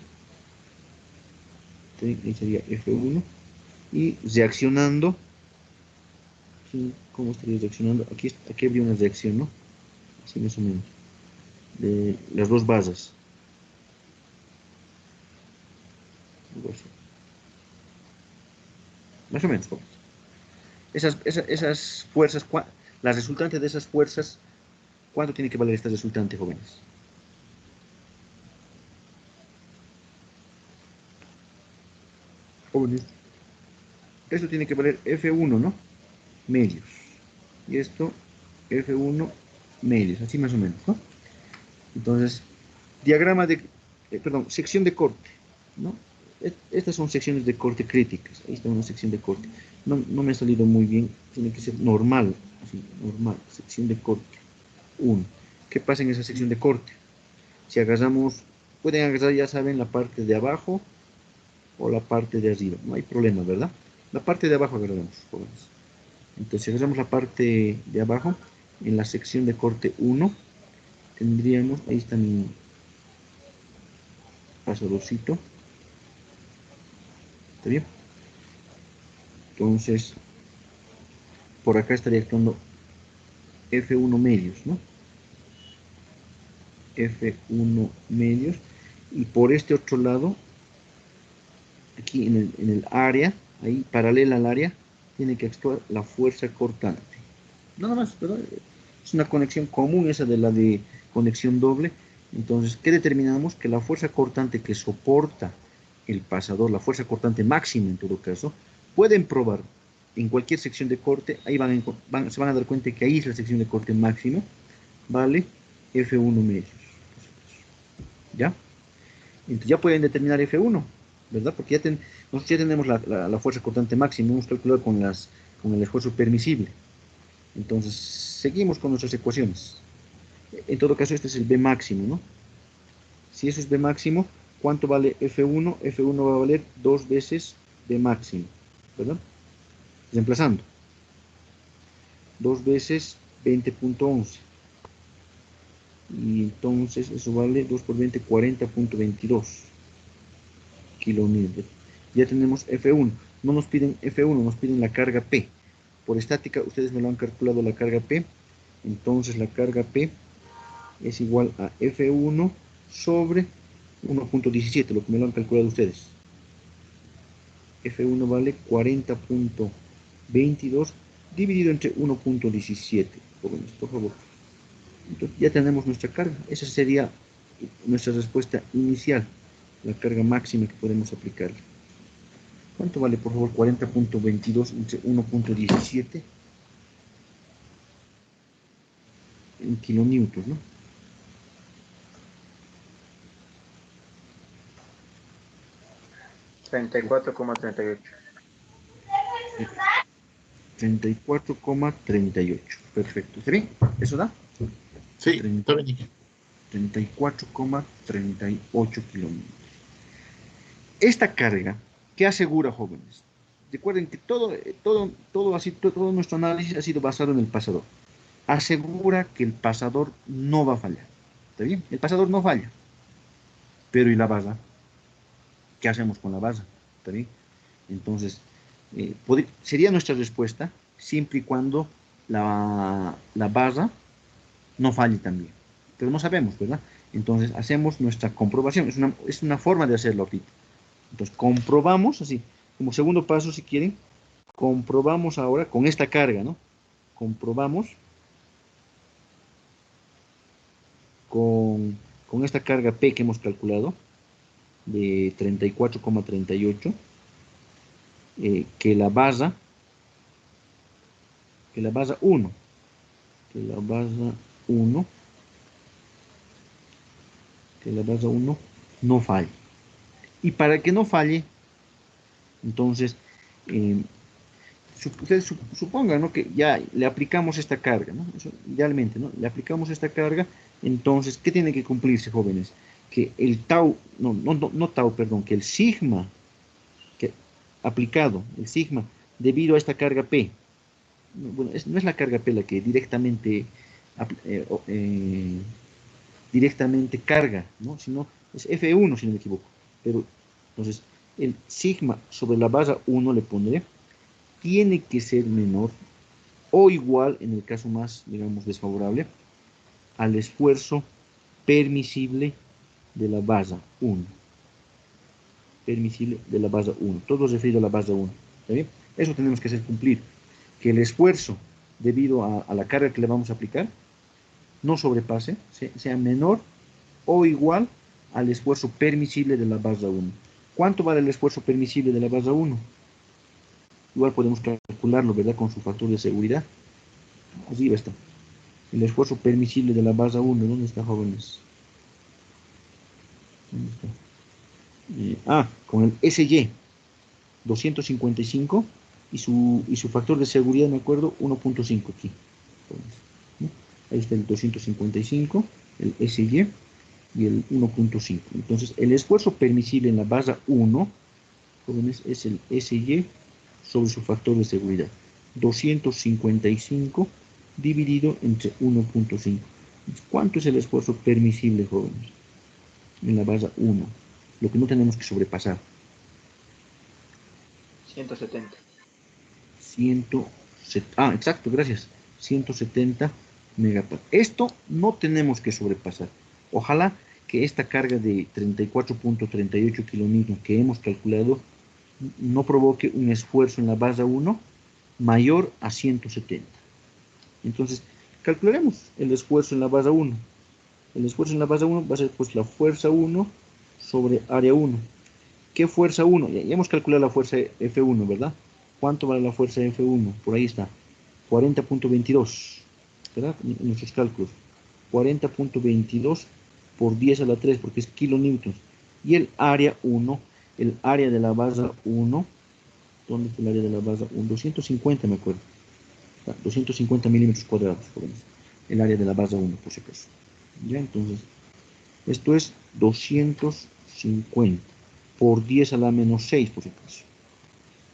¿Sí? Ahí sería F1. Y reaccionando. ¿Sí? ¿Cómo estaría reaccionando? Aquí habría una reacción, ¿no? Así más o menos. De las dos bases. Algo así. Más o menos, jóvenes. Esas fuerzas, las resultantes de esas fuerzas, ¿cuánto tiene que valer esta resultante, jóvenes? Jóvenes. Esto tiene que valer F1, ¿no? Medios. Y esto, F1 medios, así más o menos, ¿no? Entonces, diagrama de, perdón, sección de corte, ¿no? Estas son secciones de corte críticas. Ahí está una sección de corte. No me ha salido muy bien, tiene que ser normal, así, normal, sección de corte 1. ¿Qué pasa en esa sección de corte? Si agarramos, pueden agarrar, ya saben, la parte de abajo o la parte de arriba, no hay problema, ¿verdad? La parte de abajo agarramos, jóvenes. Entonces, si agarramos la parte de abajo, en la sección de corte 1, tendríamos, ahí está mi pasadorcito, ¿está bien? Entonces, por acá estaría actuando F1 medios, ¿no? F1 medios. Y por este otro lado, aquí en el área, ahí paralela al área, tiene que actuar la fuerza cortante. Nada más, ¿verdad? Es una conexión común esa de la de conexión doble. Entonces, ¿qué determinamos? Que la fuerza cortante que soporta el pasador, la fuerza cortante máxima en todo caso, pueden probar en cualquier sección de corte, ahí se van a dar cuenta que ahí es la sección de corte máximo, vale F1 medios. ¿Ya? Entonces ya pueden determinar F1, ¿verdad? Porque nosotros ya tenemos la fuerza cortante máxima, hemos calculado con el esfuerzo permisible. Entonces, seguimos con nuestras ecuaciones. En todo caso, este es el B máximo, ¿no? Si eso es B máximo, ¿cuánto vale F1? F1 va a valer 2 veces B máximo, ¿verdad? Reemplazando. 2 veces 20.11. Y entonces eso vale 2 por 20, 40.22 kilonewton. Ya tenemos F1. No nos piden F1, nos piden la carga P. Por estática, ustedes me lo han calculado la carga P. Entonces la carga P es igual a F1 sobre 1.17, lo que me lo han calculado ustedes. F1 vale 40.22 dividido entre 1.17. Por favor. Entonces ya tenemos nuestra carga. Esa sería nuestra respuesta inicial, la carga máxima que podemos aplicar. ¿Cuánto vale, por favor? 40.22 entre 1.17 en kilonewtons, ¿no? 34,38. 34,38. Perfecto. ¿Está bien? ¿Eso da? Sí, está bien. 34,38 kilómetros. Esta carga, ¿qué asegura, jóvenes? Recuerden que todo nuestro análisis ha sido basado en el pasador. Asegura que el pasador no va a fallar. ¿Está bien? El pasador no falla. Pero ¿y la base? ¿Qué hacemos con la base? ¿Está bien? Entonces, sería nuestra respuesta siempre y cuando la base no falle también. Pero no sabemos, ¿verdad? Entonces hacemos nuestra comprobación. Es una forma de hacerlo ahorita. Entonces comprobamos, así, como segundo paso si quieren, comprobamos ahora con esta carga, ¿no? Comprobamos con esta carga P que hemos calculado de 34,38, que la base que la base 1, que la base 1, que la base 1 no falle. Y para que no falle, entonces, ustedes supongan, ¿no?, que ya le aplicamos esta carga, ¿no? Eso, idealmente, ¿no? Le aplicamos esta carga, entonces, ¿qué tiene que cumplirse, jóvenes? Que el tau, no tau, perdón, que el sigma que, aplicado, el sigma, debido a esta carga P, bueno, no es la carga P la que directamente, directamente carga, ¿no? Sino es F1, si no me equivoco. Pero, entonces, el sigma sobre la base 1 le pondré, tiene que ser menor o igual, en el caso más, digamos, desfavorable, al esfuerzo permisible de la base 1. Permisible de la base 1. Todo referido a la base 1. ¿Está bien? Eso tenemos que hacer cumplir. Que el esfuerzo debido a la carga que le vamos a aplicar no sobrepase, sea menor o igual al esfuerzo permisible de la base 1. ¿Cuánto vale el esfuerzo permisible de la base 1? Igual podemos calcularlo, ¿verdad? Con su factor de seguridad. Arriba está. El esfuerzo permisible de la base 1. ¿Dónde está, jóvenes? ¿Dónde está? Con el SY 255 y su factor de seguridad, me acuerdo, 1.5 aquí. ¿No? Ahí está el 255, el SY y el 1.5. Entonces, el esfuerzo permisible en la base 1, jóvenes, es el SY sobre su factor de seguridad. 255 dividido entre 1.5. ¿Cuánto es el esfuerzo permisible, jóvenes? En la base 1. Lo que no tenemos que sobrepasar. 170. Exacto, gracias. 170 megapascales. Esto no tenemos que sobrepasar. Ojalá que esta carga de 34.38 kilonewtons que hemos calculado no provoque un esfuerzo en la base 1 mayor a 170. Entonces, calcularemos el esfuerzo en la base 1. El esfuerzo en la base 1 va a ser pues la fuerza 1 sobre área 1. ¿Qué fuerza 1? Ya hemos calculado la fuerza F1, ¿verdad? ¿Cuánto vale la fuerza F1? Por ahí está. 40.22, ¿verdad? En nuestros cálculos. 40.22 por 10 a la 3, porque es kilonewtons. Y el área 1, el área de la base 1, ¿dónde está el área de la base 1? 250, me acuerdo. 250 milímetros cuadrados, jóvenes. El área de la base 1, por si acaso. Ya, entonces, esto es 250 por 10 a la menos 6, por si acaso.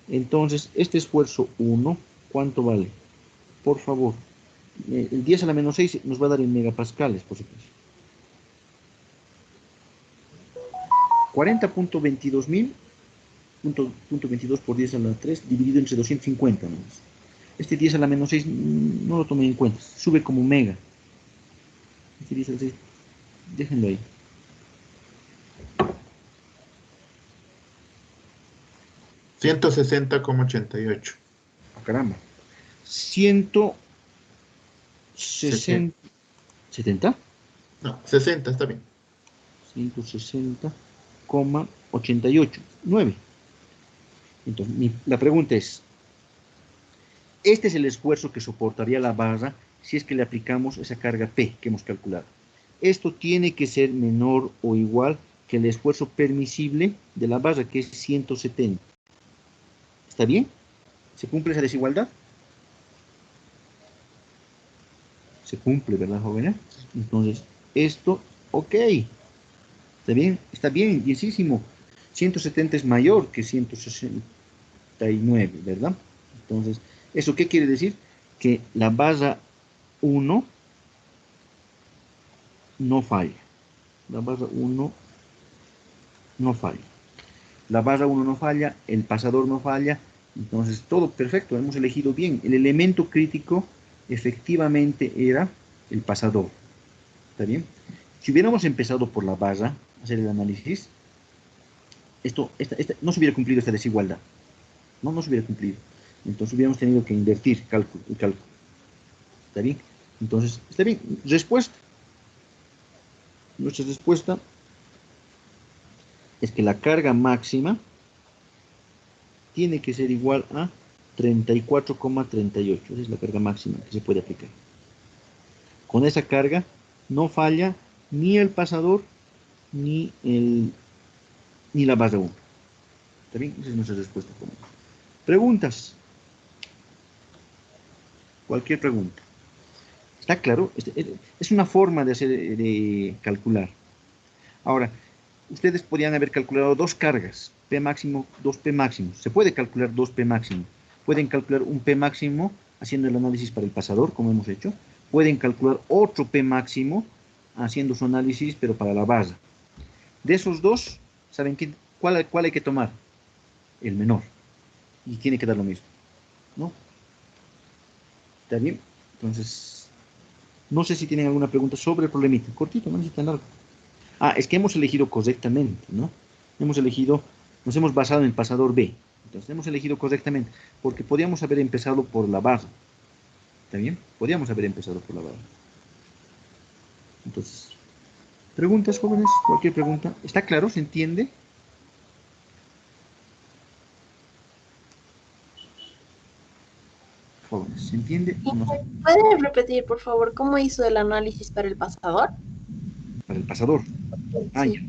Entonces, este esfuerzo 1, ¿cuánto vale? Por favor, el 10 a la menos 6 nos va a dar en megapascales, por si acaso. 40.22 mil, punto 22 por 10 a la 3, dividido entre 250. ¿No? Este 10 a la menos 6 no lo tomen en cuenta, sube como mega. Este 10 a la 6, déjenlo ahí. $160,88. Caramba. 160. ¿70? No, 60 está bien. 160,88. 9. Entonces, la pregunta es, este es el esfuerzo que soportaría la barra si es que le aplicamos esa carga P que hemos calculado. Esto tiene que ser menor o igual que el esfuerzo permisible de la barra, que es 170. ¿Está bien? ¿Se cumple esa desigualdad? Se cumple, ¿verdad, jóvenes? Entonces, esto, ok. ¿Está bien? Está bien, bienísimo. 170 es mayor que 169, ¿verdad? Entonces, ¿eso qué quiere decir? Que la base 1 no falla. La base 1 no falla. La base 1 no falla, el pasador no falla. Entonces, todo perfecto, hemos elegido bien. El elemento crítico efectivamente era el pasador. ¿Está bien? Si hubiéramos empezado por la base, hacer el análisis, no se hubiera cumplido esta desigualdad. No se hubiera cumplido. Entonces hubiéramos tenido que invertir el cálculo. ¿Está bien? Entonces, está bien. Respuesta. Nuestra respuesta es que la carga máxima tiene que ser igual a 34,38. Esa es la carga máxima que se puede aplicar. Con esa carga no falla ni el pasador ni la base 1. ¿Está bien? Esa es nuestra respuesta. Preguntas. Cualquier pregunta. ¿Está claro? Es una forma de calcular. Ahora, ustedes podrían haber calculado dos cargas, P máximo, 2P máximo. Se puede calcular 2P máximo. Pueden calcular un P máximo haciendo el análisis para el pasador, como hemos hecho. Pueden calcular otro P máximo haciendo su análisis, pero para la base. De esos dos, ¿saben cuál hay que tomar? El menor. Y tiene que dar lo mismo. ¿No? ¿Está bien? Entonces, no sé si tienen alguna pregunta sobre el problemita. Cortito, no necesitan largo. Ah, es que hemos elegido correctamente, ¿no? Nos hemos basado en el pasador B. Entonces, hemos elegido correctamente, porque podíamos haber empezado por la base. ¿Está bien? Podíamos haber empezado por la base. Entonces, ¿preguntas, jóvenes? ¿Cualquier pregunta? ¿Está claro? ¿Se entiende? Jóvenes, ¿se entiende o no se entiende? ¿Puede repetir, por favor, cómo hizo el análisis para el pasador? Para el pasador. Ah, ya. Sí.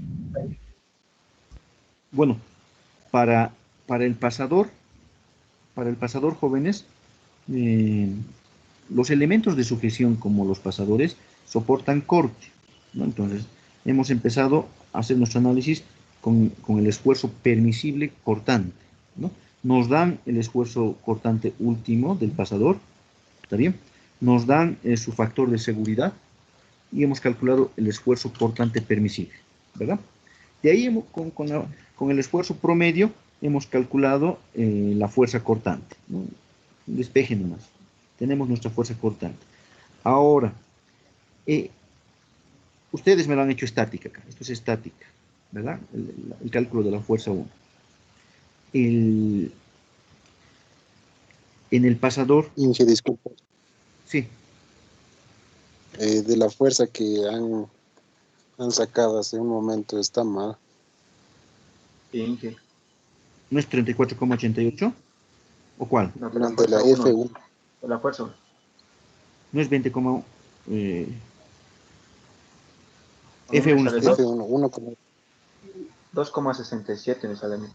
Bueno, para, para el pasador, jóvenes, eh, los elementos de sujeción como los pasadores soportan corte, ¿no? Entonces, hemos empezado a hacer nuestro análisis con el esfuerzo permisible cortante, ¿no? Nos dan el esfuerzo cortante último del pasador, ¿está bien? Nos dan su factor de seguridad y hemos calculado el esfuerzo cortante permisible, ¿verdad? De ahí con el esfuerzo promedio hemos calculado la fuerza cortante, ¿no? Despeje nomás. Tenemos nuestra fuerza cortante. Ahora, ustedes me lo han hecho estática acá. Esto es estática, ¿verdad? El cálculo de la fuerza 1. En el pasador, Inge, disculpa. sí, De la fuerza que han sacado hace un momento está mal. Inge. ¿no es 34,88? ¿O cuál? No, No, de la F1. de la fuerza 1. ¿No es 20, A mí me F1 sale está? F1, 2,67 me sale a mí.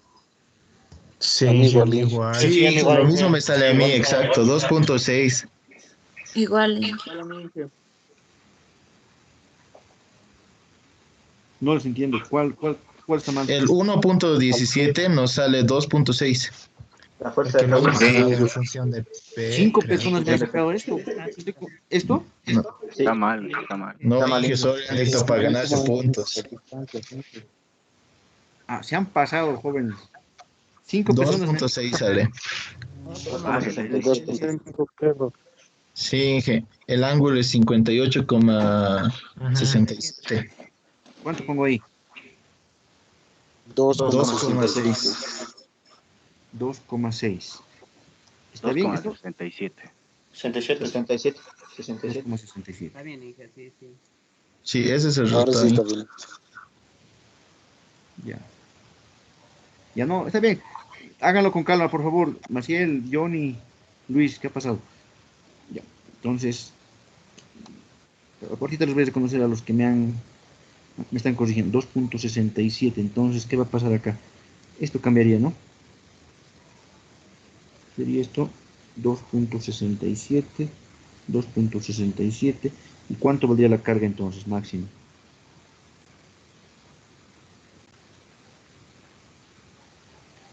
Sí, a mí a igual, mí Inge. igual. Sí, a mí igual. Lo mismo me sale a mí, exacto, 2.6. Igual. No les entiendo. ¿Cuál está mal? El 1.17 nos sale 2.6. La Es fuerza que de lo F1 hice está en función de P, 5 creo. personas me han sacado esto. ¿Esto? No, Sí, Está mal, está mal. no, está mal, Inge, Inge. solo directo para ganarse puntos. Ah, se han pasado, jóvenes. 5 personas me han 2.6 sale. 2,67. Sí, Inge. El ángulo es 58,67. ¿Cuánto pongo ahí? 2,6. 2,6. ¿Está bien esto? 2,67. 67. 67. 2,67. Está bien, hija, sí, sí. Sí, ese es el Ahora sí está resultado. bien. Ya. Ya no, está bien. Háganlo con calma, por favor. Maciel, Johnny, Luis, ¿qué ha pasado? Ya. Entonces, ahorita les voy a reconocer a los que me están corrigiendo. 2,67. Entonces, ¿qué va a pasar acá? Esto cambiaría, ¿no? Sería esto 2,67. 2,67. ¿Y cuánto valdría la carga entonces, máximo?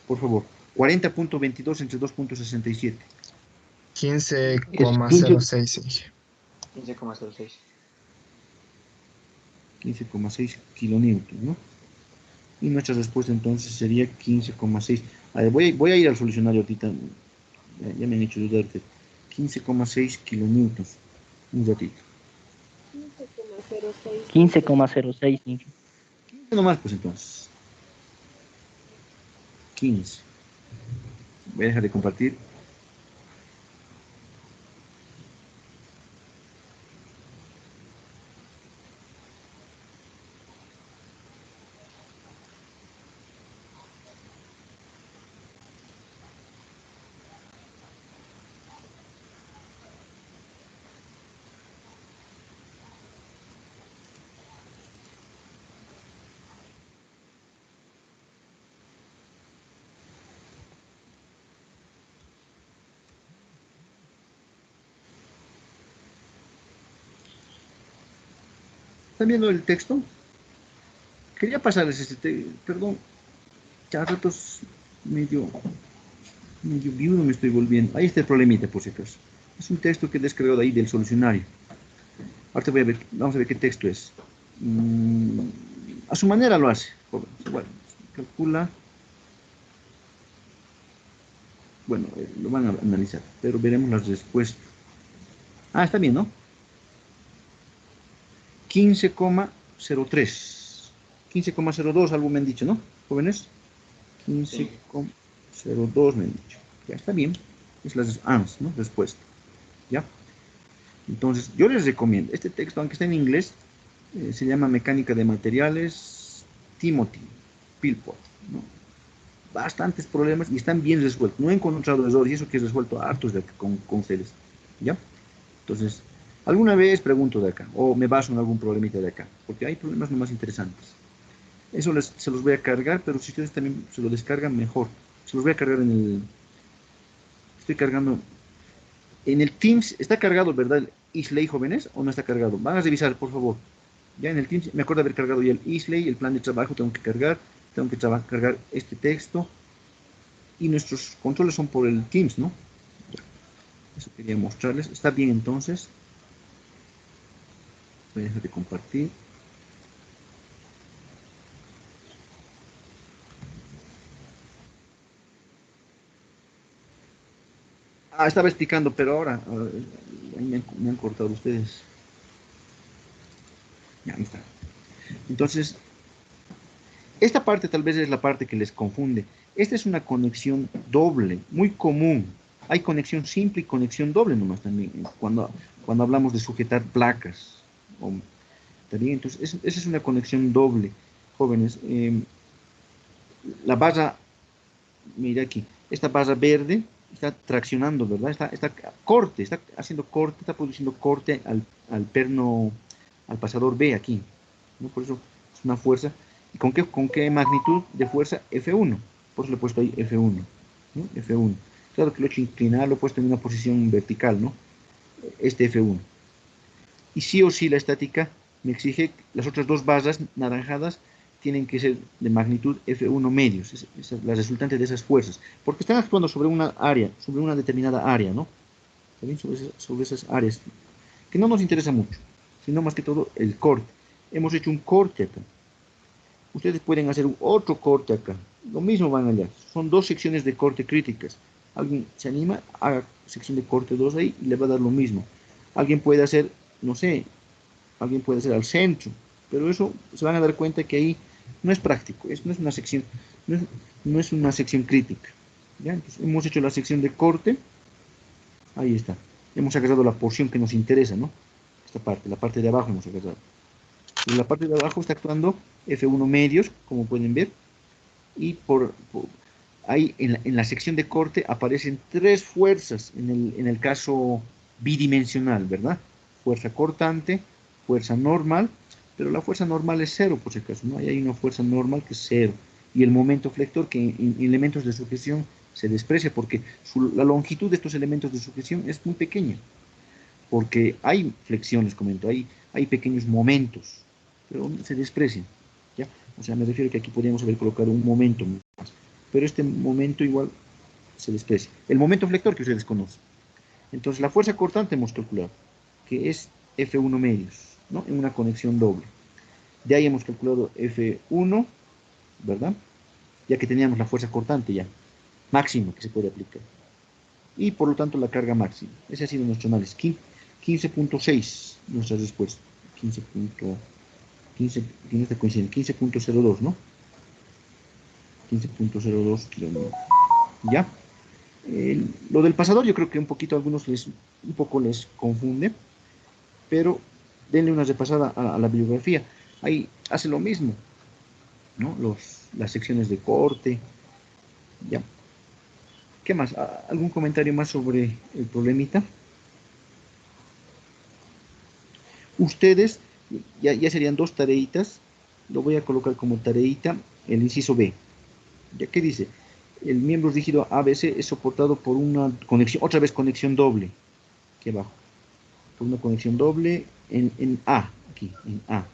Por favor. 40,22 entre 2,67. 15,06, Inge. 15,06. 15,6 kilonewtons, ¿no? Y nuestra respuesta entonces sería 15,6. A ver, voy a ir al solucionario ahorita. Ya me han hecho dudar. 15,6 kilonewtons. Un ratito. 15,06, Inge. 15 nomás, pues entonces. 15. Voy a dejar de compartir. ¿Están viendo el texto? Quería pasarles perdón, ya a ratos medio viudo me estoy volviendo. Ahí está el problemita, por si acaso. Es un texto que he descargado ahí del solucionario. Ahorita vamos a ver qué texto es. A su manera lo hace, joven. Bueno, calcula. Bueno, lo van a analizar, pero veremos las respuestas. Ah, está bien, ¿no? 15,03. 15,02, algo me han dicho, ¿no, jóvenes? 15,02 me han dicho. Ya está bien. Es las ANS, ¿no? Respuesta. ¿Ya? Entonces, yo les recomiendo, este texto, aunque está en inglés, se llama Mecánica de Materiales, Timothy Philpott, ¿no? Bastantes problemas y están bien resueltos. No he encontrado errores y eso que he resuelto hartos de acá con ustedes. ¿Ya? Entonces, alguna vez pregunto de acá o me baso en algún problemita de acá, porque hay problemas no más interesantes. Eso se los voy a cargar, pero si ustedes también se lo descargan, mejor. Se los voy a cargar en el... Estoy cargando... En el Teams, ¿está cargado, verdad, el Islay, jóvenes? ¿O no está cargado? Van a revisar, por favor. Ya en el Teams, me acuerdo de haber cargado ya el Islay, el plan de trabajo, tengo que cargar este texto. Y nuestros controles son por el Teams, ¿no? Eso quería mostrarles. Está bien, entonces. Voy a dejar de compartir. Ah, estaba explicando, pero ahora ahí me han cortado ustedes. Ya, ahí está. Entonces, esta parte tal vez es la parte que les confunde. Esta es una conexión doble, muy común. Hay conexión simple y conexión doble nomás también, cuando hablamos de sujetar placas. ¿Está bien? Entonces, esa es una conexión doble, jóvenes. La barra, mira aquí, esta barra verde está traccionando, ¿verdad? Está haciendo corte, está produciendo corte al perno, al pasador B aquí, ¿no? Por eso es una fuerza. ¿Y con qué magnitud de fuerza? F1. Por eso le he puesto ahí F1, ¿no? F1. Claro que lo he hecho inclinar, lo he puesto en una posición vertical, ¿no? Este F1. Y sí o sí la estática me exige las otras dos barras naranjadas tienen que ser de magnitud F1 medios, es la resultante de esas fuerzas, porque están actuando sobre una área, sobre una determinada área, ¿no? También sobre esas áreas, que no nos interesa mucho, sino más que todo el corte. Hemos hecho un corte acá. Ustedes pueden hacer otro corte acá. Lo mismo van allá. Son dos secciones de corte críticas. Alguien se anima, haga sección de corte 2 ahí y le va a dar lo mismo. Alguien puede hacer, no sé, alguien puede hacer al centro, pero eso se van a dar cuenta que ahí no es práctico, no es una sección, no es una sección crítica. ¿Ya? Entonces, hemos hecho la sección de corte, ahí está. Hemos agarrado la porción que nos interesa, ¿no? Esta parte, la parte de abajo hemos agarrado. Y la parte de abajo está actuando F1 medios, como pueden ver, y ahí en la sección de corte aparecen tres fuerzas en el caso bidimensional, ¿verdad? Fuerza cortante, fuerza normal, pero la fuerza normal es cero, por si acaso, ¿no? Ahí hay una fuerza normal que es cero. Y el momento flector, que en elementos de sujeción se desprecia, porque la longitud de estos elementos de sujeción es muy pequeña. Porque hay flexiones, comento, hay pequeños momentos, pero se desprecian, ¿ya? O sea, me refiero que aquí podríamos haber colocado un momento más, pero este momento igual se desprecia. El momento flector que ustedes conocen. Entonces, la fuerza cortante hemos calculado, que es F1 medios, ¿no? En una conexión doble. De ahí hemos calculado F1, ¿verdad? Ya que teníamos la fuerza cortante ya, máxima que se puede aplicar. Y por lo tanto la carga máxima. Ese ha sido nuestro análisis. 15.6, nuestra respuesta. 15.02, ¿no? 15.02 kilómetros. ¿Ya? Lo del pasador yo creo que un poquito a algunos un poco les confunde, pero denle una repasada a la bibliografía. Ahí hace lo mismo, ¿no? Las secciones de corte, ¿ya? ¿Qué más? ¿Algún comentario más sobre el problemita? Ustedes, ya serían dos tareitas, lo voy a colocar como tareita, el inciso B. ¿Ya qué dice? El miembro rígido ABC es soportado por una conexión, otra vez conexión doble, aquí abajo, por una conexión doble en A, aquí, en A.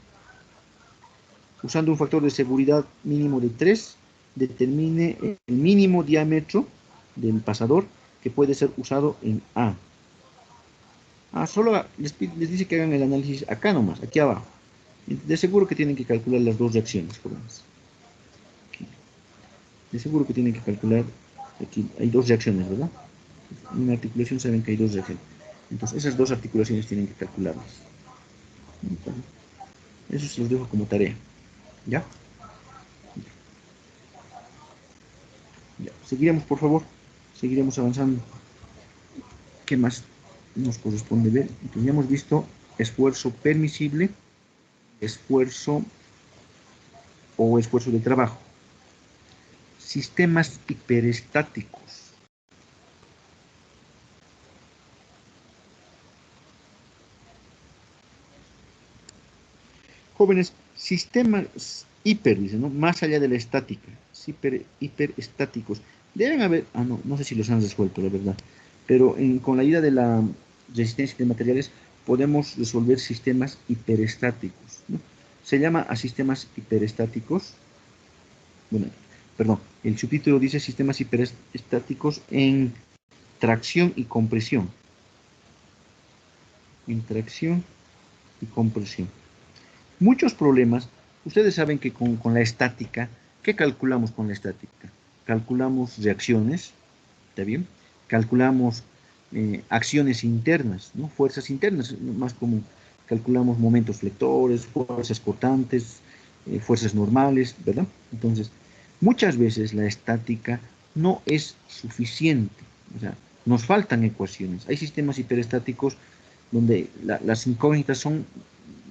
usando un factor de seguridad mínimo de 3, determine el mínimo diámetro del pasador que puede ser usado en A. Solo les dice que hagan el análisis acá nomás, aquí abajo. De seguro que tienen que calcular las dos reacciones, jóvenes. De seguro que tienen que calcular, aquí hay dos reacciones, ¿verdad? En una articulación saben que hay dos reacciones. Entonces esas dos articulaciones tienen que calcularlas. Entonces, eso se los dejo como tarea. ¿Ya? Ya. Seguiremos, por favor. Seguiremos avanzando. ¿Qué más nos corresponde ver? Entonces, ya hemos visto esfuerzo permisible, esfuerzo o esfuerzo de trabajo. Sistemas hiperestáticos. Jóvenes, sistemas hiper, dice, ¿no? Más allá de la estática, hiperestáticos. Deben haber, no sé si los han resuelto, la verdad, pero con la ayuda de la resistencia de materiales podemos resolver sistemas hiperestáticos, ¿no? Se llama a sistemas hiperestáticos, bueno, perdón, el subtítulo dice sistemas hiperestáticos en tracción y compresión. En tracción y compresión. Muchos problemas, ustedes saben que con la estática, ¿qué calculamos con la estática? Calculamos reacciones, ¿está bien? Calculamos acciones internas, ¿no? Fuerzas internas, más común. Calculamos momentos flectores, fuerzas cortantes, fuerzas normales, ¿verdad? Entonces, muchas veces la estática no es suficiente, o sea, nos faltan ecuaciones. Hay sistemas hiperestáticos donde las incógnitas son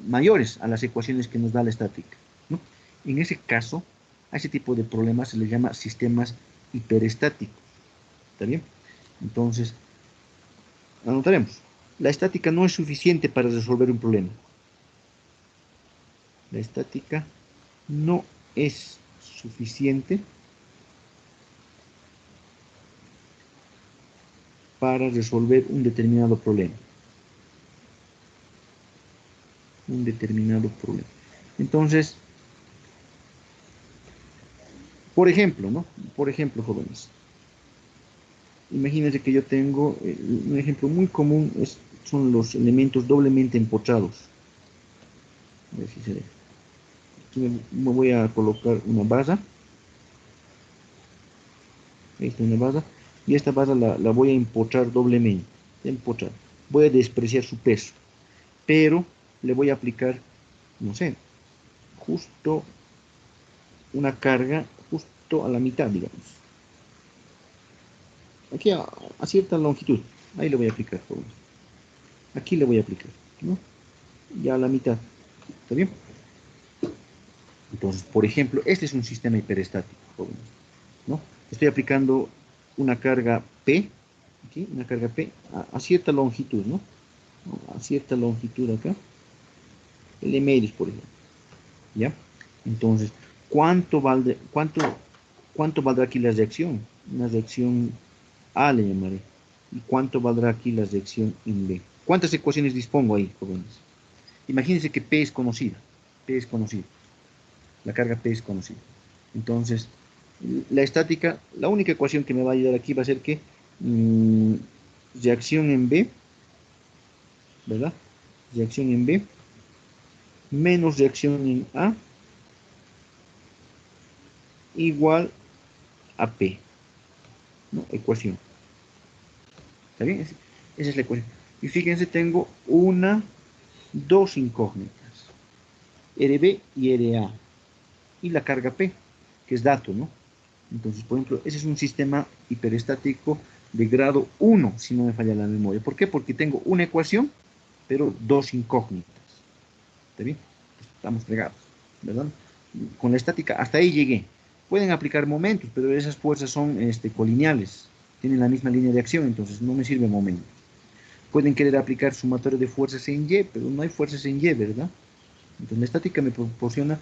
mayores a las ecuaciones que nos da la estática, ¿no? En ese caso, a ese tipo de problemas se les llama sistemas hiperestáticos, ¿está bien? Entonces, anotaremos, la estática no es suficiente para resolver un problema. La estática no es suficiente para resolver un determinado problema. Un determinado problema. Entonces, por ejemplo, ¿no? Por ejemplo, jóvenes, imagínense que yo tengo un ejemplo muy común, son los elementos doblemente empotrados. A ver si se ve. Aquí me voy a colocar una basa. Ahí está una basa. Y esta basa la voy a empotrar doblemente. Empotrar. Voy a despreciar su peso. Pero le voy a aplicar, no sé, justo una carga justo a la mitad, digamos. Aquí a cierta longitud. Ahí le voy a aplicar, jóvenes. Aquí le voy a aplicar, ¿no? Ya a la mitad. ¿Está bien? Entonces, por ejemplo, este es un sistema hiperestático, jóvenes, ¿no? Estoy aplicando una carga P, ¿sí? Una carga P a cierta longitud, ¿no? A cierta longitud acá. El medios, por ejemplo. ¿Ya? Entonces, ¿cuánto valdrá aquí la reacción? Una reacción A le llamaré. ¿Y cuánto valdrá aquí la reacción en B? ¿Cuántas ecuaciones dispongo ahí, jóvenes? Imagínense que P es conocida. P es conocida. La carga P es conocida. Entonces, la estática, la única ecuación que me va a ayudar aquí va a ser que reacción en B, ¿verdad? Reacción en B menos reacción en A igual a P, ¿no? Ecuación. ¿Está bien? Esa es la ecuación. Y fíjense, tengo dos incógnitas, RB y RA, y la carga P, que es dato, ¿no? Entonces, por ejemplo, ese es un sistema hiperestático de grado 1, si no me falla la memoria. ¿Por qué? Porque tengo una ecuación, pero dos incógnitas. ¿Está bien? Estamos fregados, ¿verdad? Con la estática, hasta ahí llegué. Pueden aplicar momentos, pero esas fuerzas son colineales, tienen la misma línea de acción, entonces no me sirve momento. Pueden querer aplicar sumatorio de fuerzas en Y, pero no hay fuerzas en Y, ¿verdad? Entonces la estática me proporciona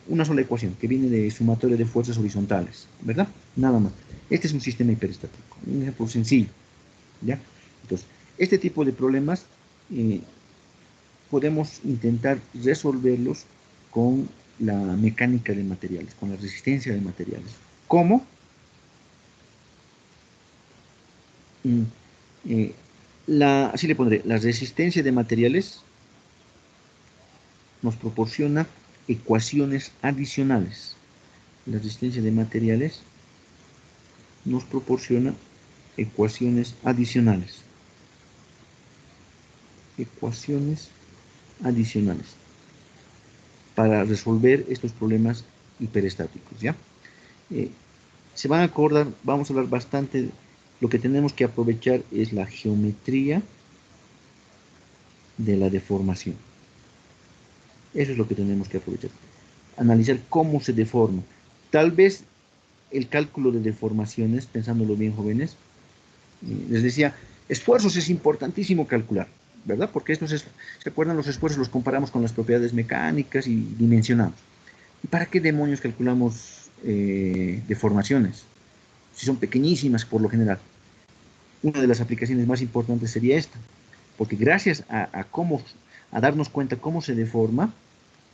una sola ecuación que viene de sumatorio de fuerzas horizontales, ¿verdad? Nada más. Este es un sistema hiperestático, un ejemplo sencillo, ¿ya? Entonces, este tipo de problemas podemos intentar resolverlos con la mecánica de materiales, con la resistencia de materiales. ¿Cómo? Así le pondré, la resistencia de materiales nos proporciona ecuaciones adicionales. La resistencia de materiales nos proporciona ecuaciones adicionales. Ecuaciones adicionales para resolver estos problemas hiperestáticos, ¿ya? Se van a acordar, vamos a hablar bastante, lo que tenemos que aprovechar es la geometría de la deformación. Eso es lo que tenemos que aprovechar. Analizar cómo se deforma. Tal vez el cálculo de deformaciones, pensándolo bien, jóvenes, les decía, esfuerzos es importantísimo calcular, ¿verdad? Porque estos, ¿se acuerdan? Los esfuerzos los comparamos con las propiedades mecánicas y dimensionamos. ¿Y para qué demonios calculamos deformaciones? Si son pequeñísimas por lo general. Una de las aplicaciones más importantes sería esta, porque gracias a darnos cuenta cómo se deforma,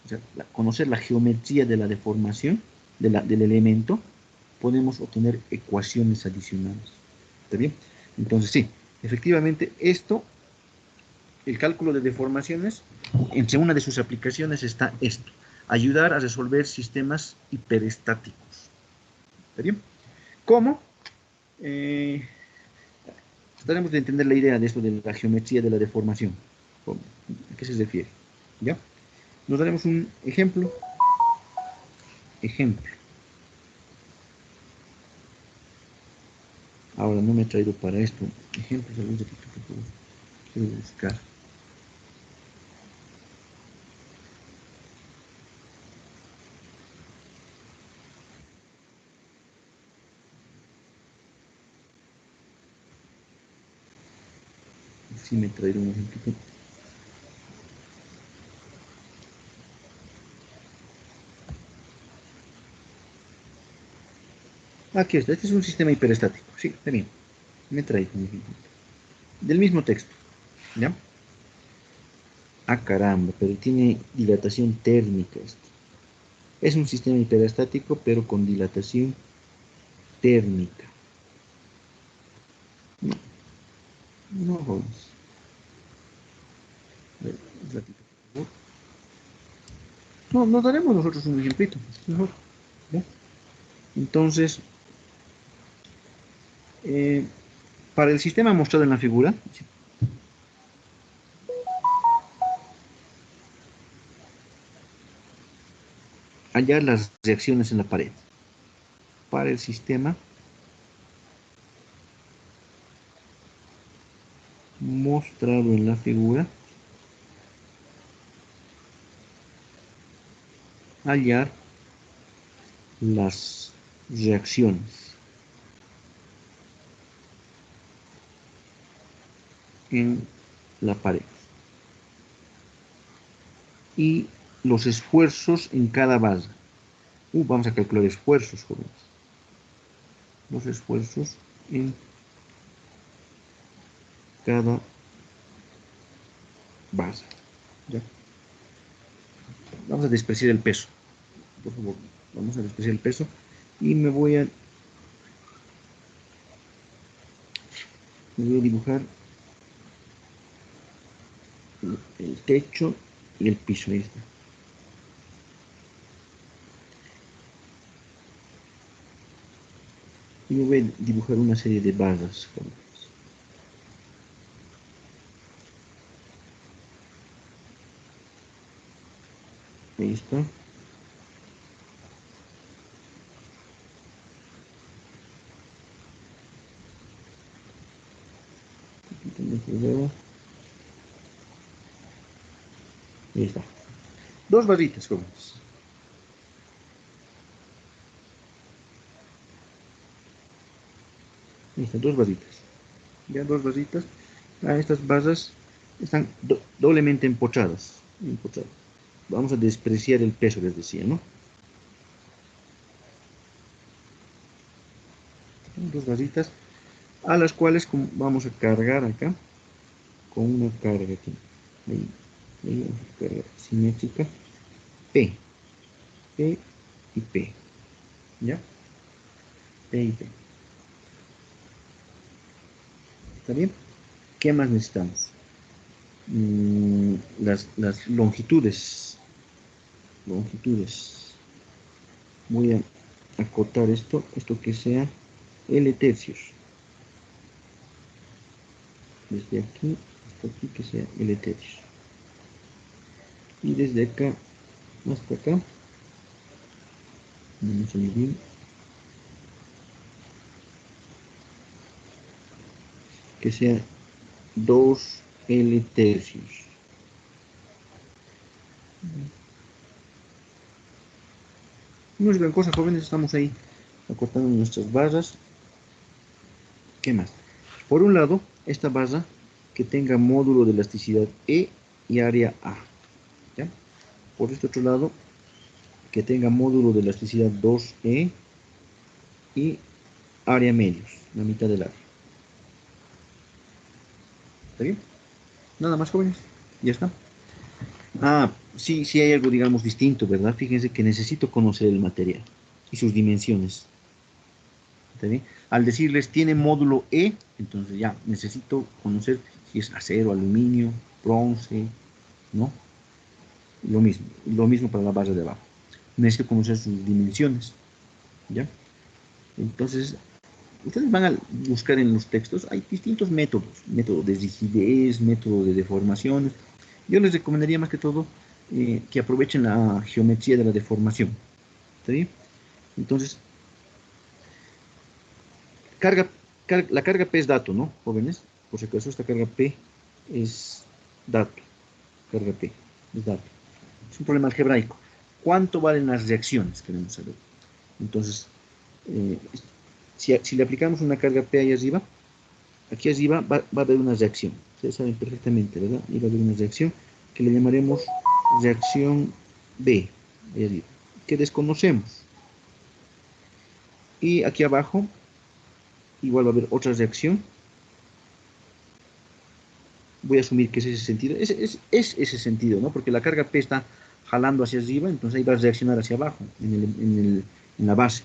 o sea, conocer la geometría de la deformación del elemento, podemos obtener ecuaciones adicionales. ¿Está bien? Entonces, sí, efectivamente, el cálculo de deformaciones, entre una de sus aplicaciones está esto, ayudar a resolver sistemas hiperestáticos. ¿Está bien? ¿Cómo? Trataremos de entender la idea de esto de la geometría de la deformación. ¿A qué se refiere? ¿Ya? Nos daremos un ejemplo. Ejemplo. Ahora no me he traído para esto. Ejemplos, algún ratito que puedo buscar. Sí me he traído un ejemplo. Aquí está, este es un sistema hiperestático. Sí, está bien. Me he traído un ejemplo. Del mismo texto. ¿Ya? Ah, caramba, pero tiene dilatación térmica esto. Es un sistema hiperestático, pero con dilatación térmica. No, no vamos. A ver, un ratito, por favor. No, nos daremos nosotros un ejemplito. Mejor. ¿Ya? Entonces, para el sistema mostrado en la figura, hallar las reacciones en la pared. Para el sistema mostrado en la figura, hallar las reacciones en la pared y los esfuerzos en cada base. Vamos a calcular esfuerzos, jóvenes. Los esfuerzos en cada base. ¿Ya? Vamos a despreciar el peso. Por favor, vamos a despreciar el peso. Y me voy a dibujar el techo y el piso. Ahí está. Y me voy a dibujar una serie de barras. Ahí está. Aquí tengo que ver. Ahí está. Dos barritas, jóvenes. Ahí están, dos barritas. Ya, dos barritas. Estas barras están doblemente empotradas. Vamos a despreciar el peso, les decía, ¿no? Dos barritas a las cuales vamos a cargar acá con una carga aquí. Ahí vamos a cargar simétrica. P. P y P. ¿Ya? P y P. ¿Está bien? ¿Qué más necesitamos? Las longitudes. Longitudes. Voy a acotar esto que sea L tercios. Desde aquí hasta aquí que sea L tercios. Y desde acá hasta acá, no me sale bien, que sea 2 L tercios. No es gran cosa, jóvenes, estamos ahí acortando nuestras barras. ¿Qué más? Por un lado, esta barra que tenga módulo de elasticidad E y área A. ¿Ya? Por este otro lado, que tenga módulo de elasticidad 2E y área medios, la mitad del área. ¿Está bien? Nada más, jóvenes. Ya está. Ah, sí, sí hay algo, digamos, distinto, ¿verdad? Fíjense que necesito conocer el material y sus dimensiones. ¿Está bien? Al decirles tiene módulo E, entonces ya necesito conocer si es acero, aluminio, bronce, ¿no? Lo mismo para la base de abajo. Necesito conocer sus dimensiones, ¿ya? Entonces, ustedes van a buscar en los textos, hay distintos métodos, método de rigidez, método de deformaciones. Yo les recomendaría más que todo que aprovechen la geometría de la deformación. ¿Está bien? Entonces, la carga P es dato, ¿no, jóvenes? Por si acaso, esta carga P es dato. Carga P es dato. Es un problema algebraico. ¿Cuánto valen las reacciones? Queremos saber. Entonces, si le aplicamos una carga P ahí arriba, aquí arriba va a haber una reacción. Ustedes saben perfectamente, ¿verdad? Y va a haber una reacción que le llamaremos reacción B, ahí arriba, que desconocemos. Y aquí abajo, igual va a haber otra reacción. Voy a asumir que es ese sentido. Es ese sentido, ¿no? Porque la carga P está jalando hacia arriba, entonces ahí va a reaccionar hacia abajo, en la base.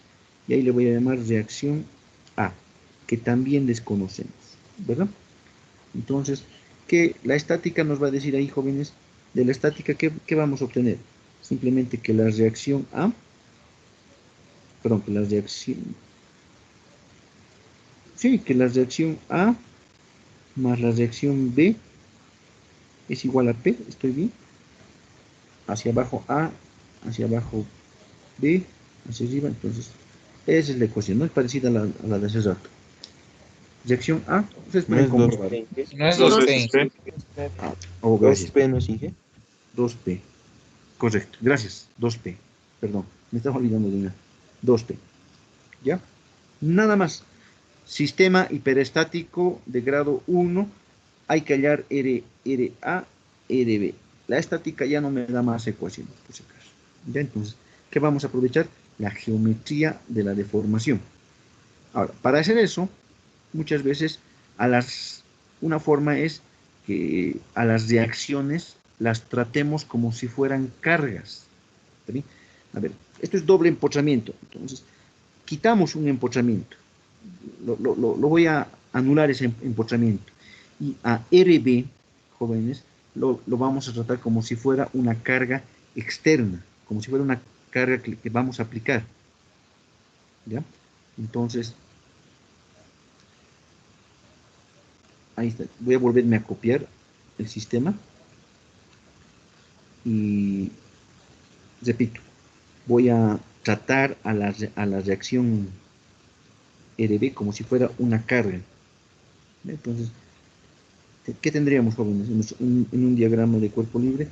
Y ahí le voy a llamar reacción A, que también desconocemos, ¿verdad? Entonces, que la estática nos va a decir ahí, jóvenes, de la estática, ¿qué vamos a obtener? Simplemente que la reacción A, perdón, que la reacción, sí, que la reacción A más la reacción B es igual a P, ¿estoy bien? Hacia abajo A, hacia abajo B, hacia arriba, entonces, esa es la ecuación, ¿no? Es parecida a la de hace rato. Reacción A, ustedes No pueden es comprobar. 2P. No es Dos 2P. veces P. Ah, oh, gracias. 2P no es Inge. 2P. Correcto, gracias. 2P. Perdón, me estaba olvidando de una. 2P. ¿Ya? Nada más. Sistema hiperestático de grado 1. Hay que hallar RA, RB. La estática ya no me da más ecuaciones, por si acaso. ¿Ya? Entonces, ¿qué vamos a aprovechar? La geometría de la deformación. Ahora, para hacer eso, muchas veces una forma es que a las reacciones las tratemos como si fueran cargas. ¿Está bien? A ver, esto es doble empotramiento. Entonces, quitamos un empotramiento. Lo voy a anular ese empotramiento. Y a RB, jóvenes, lo vamos a tratar como si fuera una carga externa, como si fuera una carga que vamos a aplicar. ¿Ya? Entonces, ahí está. Voy a volverme a copiar el sistema. Y repito, voy a tratar a la reacción RB como si fuera una carga. Entonces, ¿qué tendríamos, jóvenes? En un diagrama de cuerpo libre,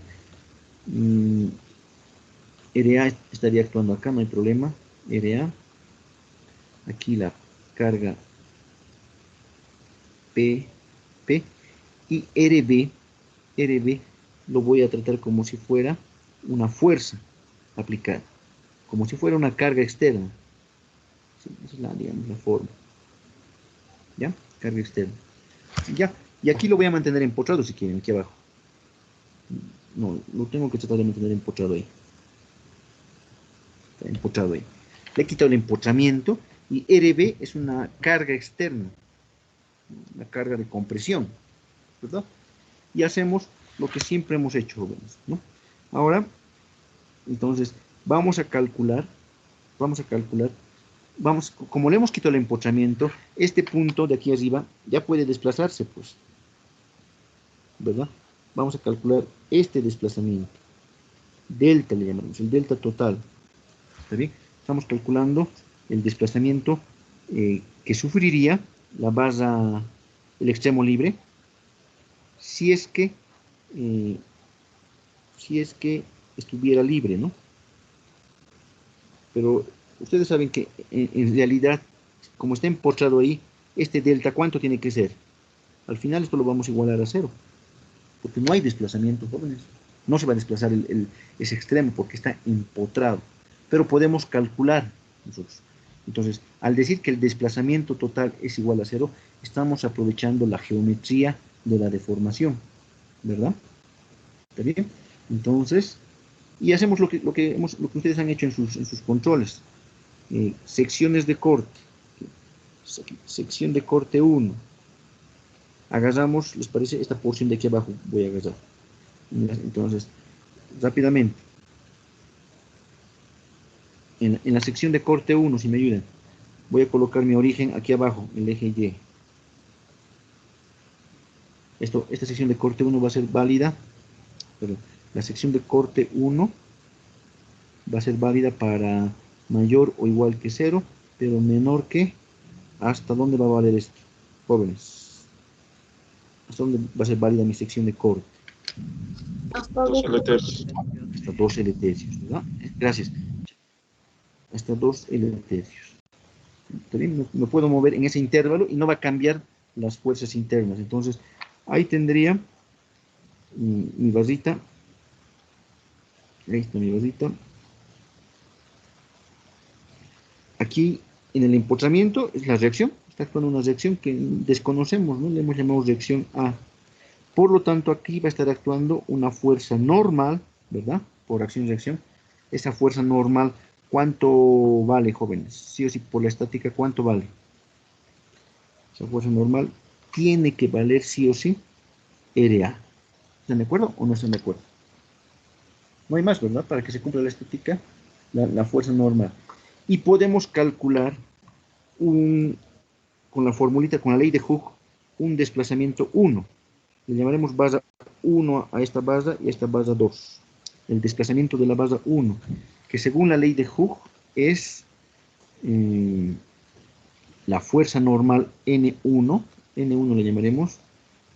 RA estaría actuando acá, no hay problema. RA, aquí la carga P, y RB lo voy a tratar como si fuera una fuerza aplicada, como si fuera una carga externa. Sí, esa es digamos, la forma. ¿Ya? Carga externa. Ya. Y aquí lo voy a mantener empotrado si quieren, aquí abajo. No, lo tengo que tratar de mantener empotrado ahí. Está empotrado ahí. Le he quitado el empotramiento y RB es una carga externa, una carga de compresión, ¿verdad? Y hacemos lo que siempre hemos hecho, jóvenes, ¿no? Ahora, entonces, vamos a calcular, como le hemos quitado el empotramiento, este punto de aquí arriba ya puede desplazarse, pues, ¿verdad? Vamos a calcular este desplazamiento. Delta le llamamos, el delta total. ¿Está bien? Estamos calculando el desplazamiento que sufriría la barra, el extremo libre, si es que estuviera libre, ¿no? Pero ustedes saben que en realidad, como está empotrado ahí, este delta, ¿cuánto tiene que ser? Al final esto lo vamos a igualar a 0, porque no hay desplazamiento, jóvenes. No se va a desplazar ese extremo porque está empotrado, pero podemos calcular nosotros. Entonces, al decir que el desplazamiento total es igual a 0, estamos aprovechando la geometría de la deformación, ¿verdad? ¿Está bien? Entonces, y hacemos lo que ustedes han hecho en sus controles. Secciones de corte. Sección de corte 1. Agarramos, ¿les parece? Esta porción de aquí abajo voy a agarrar. Entonces, rápidamente. En la sección de corte 1, si me ayudan, voy a colocar mi origen aquí abajo, el eje Y. Esta sección de corte 1 va a ser válida, pero la sección de corte 1 va a ser válida para mayor o igual que 0, pero menor que, ¿hasta dónde va a valer esto, jóvenes? ¿Hasta dónde va a ser válida mi sección de corte? Hasta 2 L tercios. Hasta 2 L tercios, ¿verdad? Gracias. Hasta 2 L tercios. También me puedo mover en ese intervalo y no va a cambiar las fuerzas internas. Entonces, ahí tendría mi barrita. Ahí está mi barrita. Aquí, en el empotramiento, es la reacción. Está actuando una reacción que desconocemos, ¿no? Le hemos llamado reacción A. Por lo tanto, aquí va a estar actuando una fuerza normal, ¿verdad? Por acción-reacción. Esa fuerza normal, ¿cuánto vale, jóvenes? Sí o sí, por la estática, ¿cuánto vale? Esa fuerza normal tiene que valer sí o sí RA. ¿Están de acuerdo o no están de acuerdo? No hay más, ¿verdad? Para que se cumpla la estática, la fuerza normal. Y podemos calcular con la formulita, con la ley de Hooke, un desplazamiento 1. Le llamaremos barra 1 a esta barra y a esta barra 2. El desplazamiento de la barra 1, que según la ley de Hooke es la fuerza normal N1, N1 le llamaremos,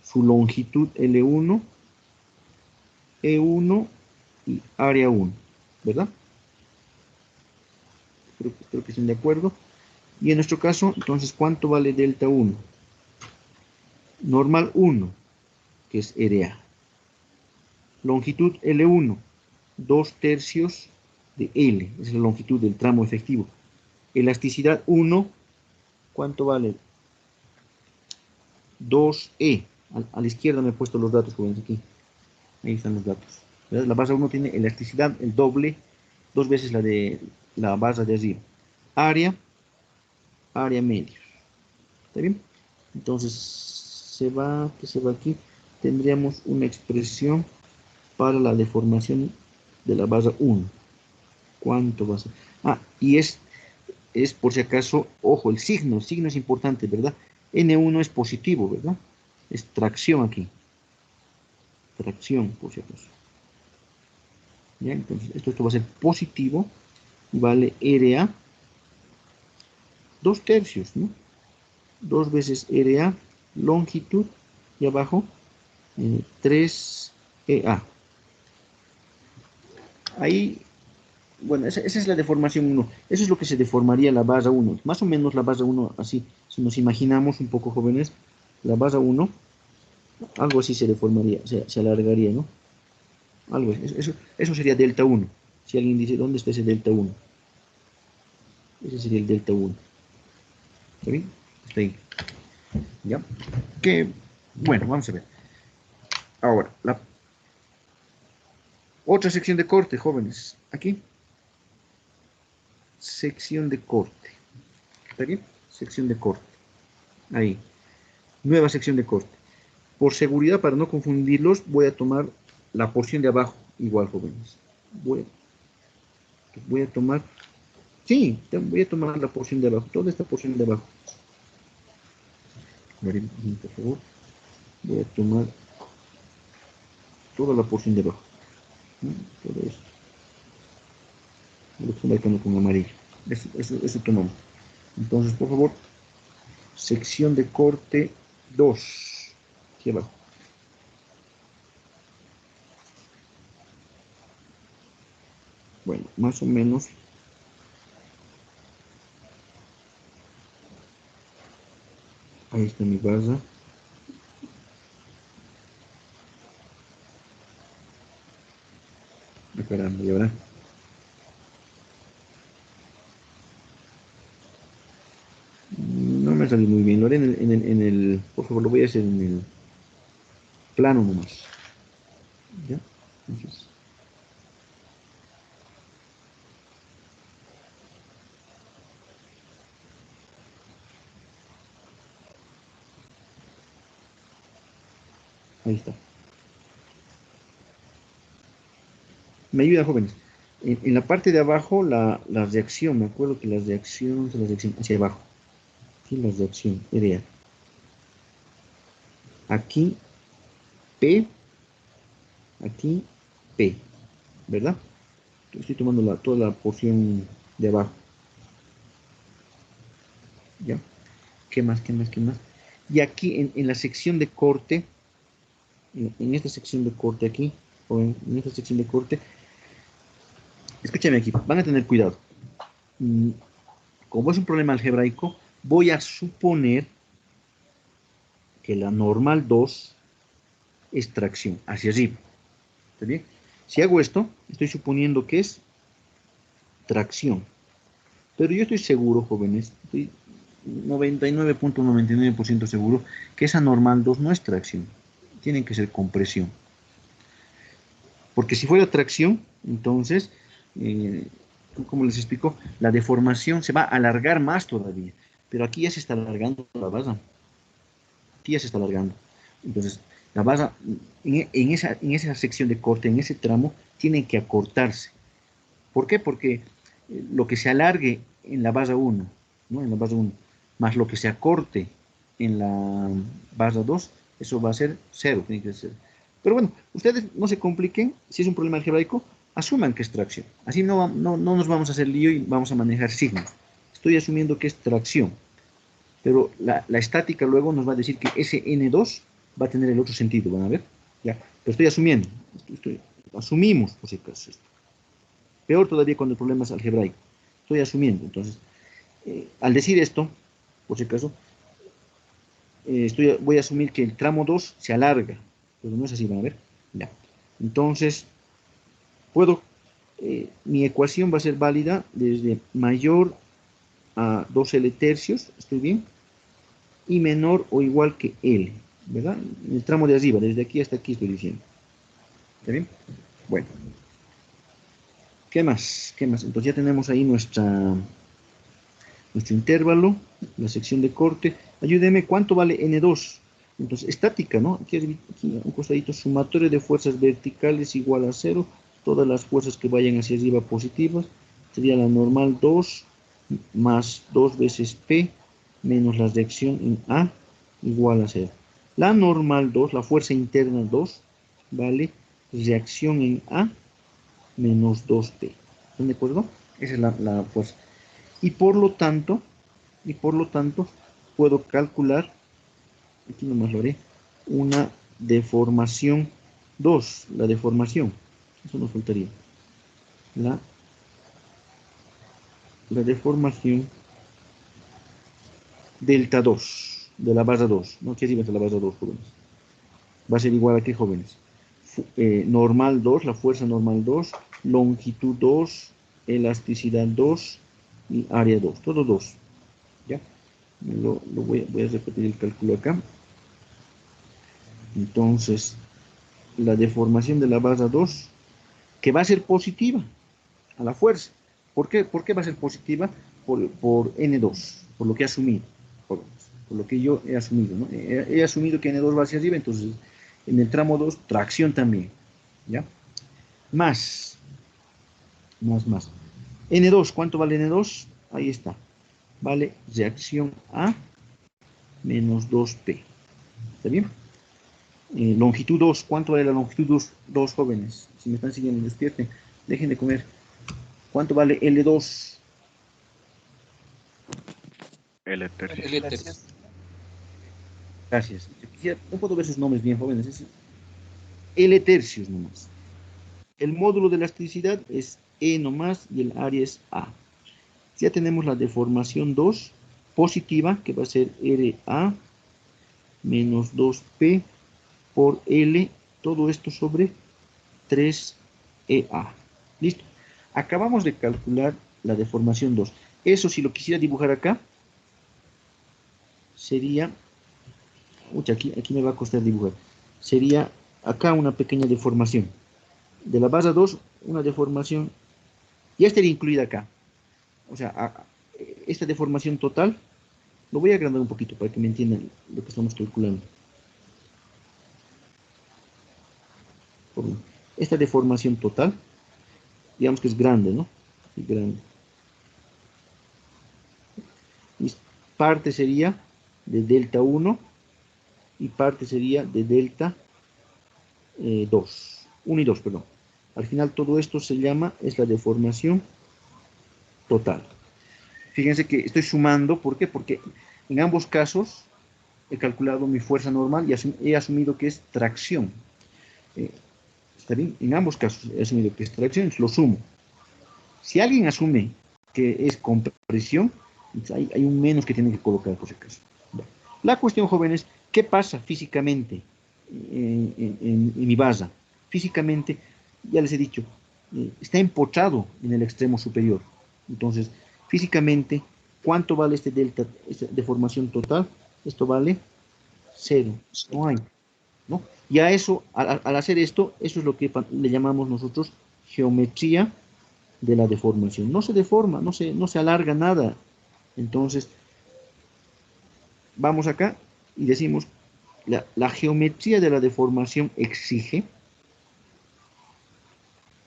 su longitud L1, E1 y área 1, ¿verdad? Espero que estén de acuerdo. Y en nuestro caso, entonces, ¿cuánto vale delta 1? Normal 1, que es RA. Longitud L1, 2 tercios de L, es la longitud del tramo efectivo. Elasticidad 1, ¿cuánto vale? 2E. A la izquierda me he puesto los datos, jóvenes, aquí. Ahí están los datos. ¿Verdad? La barra 1 tiene elasticidad, el doble, 2 veces la de la barra de arriba. Área medios. ¿Está bien? Entonces, ¿qué se va aquí? Tendríamos una expresión para la deformación de la barra 1. ¿Cuánto va a ser? Y es por si acaso, ojo, el signo es importante, ¿verdad? N1 es positivo, ¿verdad? Es tracción aquí. Tracción, por si acaso. ¿Ya? Entonces, esto va a ser positivo y vale RA 2 tercios, ¿no? 2 veces RA, longitud, y abajo 3EA. Ahí, bueno, esa es la deformación 1. Eso es lo que se deformaría la barra 1. Más o menos la barra 1, así, si nos imaginamos un poco, jóvenes, la barra 1, algo así se deformaría, se alargaría, ¿no? Algo así. Eso sería delta 1. Si alguien dice, ¿dónde está ese delta 1? Ese sería el delta 1. ¿Está bien? Está ahí. ¿Ya? Que, bueno, vamos a ver. Ahora, la otra sección de corte, jóvenes. Aquí. sección de corte. ¿Está bien? Sección de corte. Ahí. Nueva sección de corte. Por seguridad, para no confundirlos, voy a tomar la porción de abajo, igual, jóvenes. Voy a tomar, sí, voy a tomar la porción de abajo, toda esta porción de abajo. Por favor, voy a tomar toda la porción de abajo. Todo esto. Lo estoy marcando con amarillo. Eso tomamos. Entonces, por favor, sección de corte 2. Aquí abajo. Bueno, más o menos. Ahí está mi base. Caramba, y ahora. No me salió muy bien. Lo haré por favor, lo voy a hacer en el plano nomás. ¿Ya? Entonces. Ahí está. Me ayuda, jóvenes. En la parte de abajo, la reacción, me acuerdo que las reacciones hacia abajo. Aquí las de acción, idea. Aquí P, aquí P, ¿verdad? Estoy tomando toda la porción de abajo. ¿Ya? ¿Qué más? Y aquí en la sección de corte, en esta sección de corte aquí, o en esta sección de corte, escúchame aquí, van a tener cuidado. Como es un problema algebraico, voy a suponer que la normal 2 es tracción hacia arriba. ¿Está bien? Si hago esto, estoy suponiendo que es tracción. Pero yo estoy seguro, jóvenes, estoy 99.99% seguro que esa normal 2 no es tracción. Tienen que ser compresión. Porque si fuera tracción, entonces, como les explico, la deformación se va a alargar más todavía. Pero aquí ya se está alargando la base. Aquí ya se está alargando. Entonces, la base, en esa sección de corte, en ese tramo, tiene que acortarse. ¿Por qué? Porque lo que se alargue en la base 1, ¿no? En la base 1, más lo que se acorte en la base 2, eso va a ser 0, tiene que ser. Pero bueno, ustedes no se compliquen, si es un problema algebraico, asuman que es tracción. Así no nos vamos a hacer lío y vamos a manejar signos. Estoy asumiendo que es tracción. Pero la estática luego nos va a decir que ese N2 va a tener el otro sentido, ¿van a ver? Ya, pero estoy asumiendo, asumimos por si acaso esto. Peor todavía cuando el problema es algebraico. Estoy asumiendo, entonces, al decir esto, por si acaso, voy a asumir que el tramo 2 se alarga, pero no es así, van a ver. Ya. Entonces, mi ecuación va a ser válida desde mayor a 2L tercios, ¿estoy bien? Y menor o igual que L, ¿verdad? En el tramo de arriba, desde aquí hasta aquí estoy diciendo. ¿Está bien? Bueno. ¿Qué más? Entonces ya tenemos ahí nuestro intervalo, la sección de corte. Ayúdeme, ¿cuánto vale N2? Entonces, estática, ¿no? Aquí un costadito, sumatorio de fuerzas verticales igual a 0. Todas las fuerzas que vayan hacia arriba positivas. Sería la normal 2 más 2 veces P menos la reacción en A igual a 0. La normal 2, la fuerza interna 2, vale reacción en A menos 2P. ¿Están de acuerdo? Esa es la fuerza. Y por lo tanto, puedo calcular, aquí nomás lo haré, una deformación 2, la deformación. Eso nos faltaría. La deformación delta 2, de la base 2. No quiere decir la base 2, jóvenes. Va a ser igual a qué, jóvenes. Normal 2, la fuerza normal 2, longitud 2, elasticidad 2 y área 2, todo 2. ¿Ya? Voy a repetir el cálculo acá. Entonces, la deformación de la base 2, que va a ser positiva a la fuerza, ¿Por qué va a ser positiva? Por N2, por lo que he asumido, por lo que yo he asumido, ¿no? He asumido que N2 va hacia arriba, entonces en el tramo 2, tracción también, ¿ya? Más. N2, ¿cuánto vale N2? Ahí está. Vale reacción A menos 2P. ¿Está bien? Longitud 2, ¿cuánto vale la longitud 2, jóvenes? Si me están siguiendo, despierten. Dejen de comer. ¿Cuánto vale L2? L tercio. L tercio. Gracias. No puedo ver sus nombres bien, jóvenes. Es L tercios nomás. El módulo de elasticidad es E nomás y el área es A. Ya tenemos la deformación 2 positiva, que va a ser RA menos 2P por L, todo esto sobre 3EA. ¿Listo? Acabamos de calcular la deformación 2. Eso, si lo quisiera dibujar acá, sería... aquí me va a costar dibujar. Sería acá una pequeña deformación. De la base 2, una deformación. Ya estaría incluida acá. O sea, esta deformación total, lo voy a agrandar un poquito para que me entiendan lo que estamos calculando. Esta deformación total, digamos que es grande, ¿no? Es grande. Y parte sería de delta 1 y parte sería de delta 2. 1 y 2, perdón. Al final todo esto se llama, es la deformación total. Fíjense que estoy sumando, ¿por qué? Porque en ambos casos he calculado mi fuerza normal y he asumido que es tracción. ¿Está bien? En ambos casos he asumido que es tracción, lo sumo. Si alguien asume que es compresión, hay un menos que tiene que colocar por si acaso. La cuestión, jóvenes, ¿qué pasa físicamente en mi base? Físicamente, ya les he dicho, está empotrado en el extremo superior. Entonces, físicamente, ¿cuánto vale este delta, esta deformación total? Esto vale 0. No hay, ¿no? Y a eso, al hacer esto, eso es lo que le llamamos nosotros geometría de la deformación. No se deforma, no se alarga nada. Entonces, vamos acá y decimos, la geometría de la deformación exige,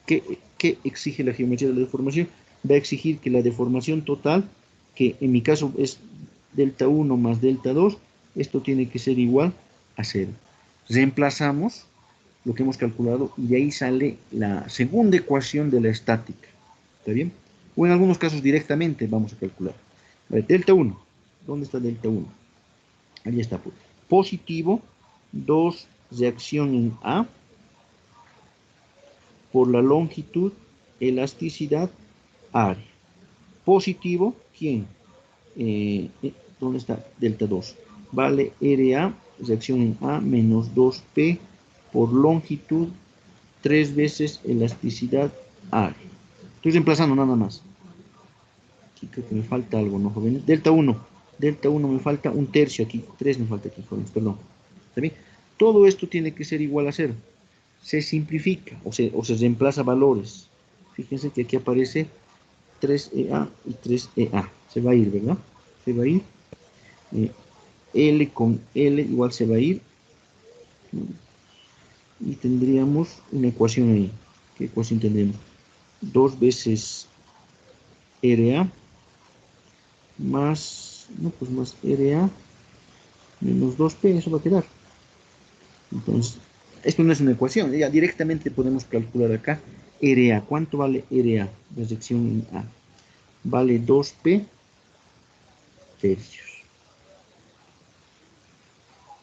¿qué exige la geometría de la deformación? Va a exigir que la deformación total, que en mi caso es delta 1 más delta 2, esto tiene que ser igual a 0. Reemplazamos lo que hemos calculado y de ahí sale la segunda ecuación de la estática. ¿Está bien? O en algunos casos directamente vamos a calcular. Vale, delta 1. ¿Dónde está delta 1? Ahí está. Positivo, 2 reacción en A por la longitud, elasticidad, área. Positivo, ¿quién? ¿Dónde está delta 2? Vale RA, reacción en A, menos 2P por longitud, 3 veces elasticidad, área. Estoy reemplazando nada más. Aquí creo que me falta algo, ¿no, jóvenes? Delta 1 me falta un tercio aquí, 3 me falta aquí, jóvenes, perdón. ¿Está bien? Todo esto tiene que ser igual a 0. Se simplifica o se reemplaza valores. Fíjense que aquí aparece 3EA y 3EA. Se va a ir, ¿verdad? Se va a ir. L con L igual se va a ir. Y tendríamos una ecuación ahí. ¿Qué ecuación tendremos? 2 veces RA más, no, pues más RA menos 2P, eso va a quedar. Entonces, esto no es una ecuación, ya directamente podemos calcular acá RA. ¿Cuánto vale RA? La sección en A. Vale 2P tercios.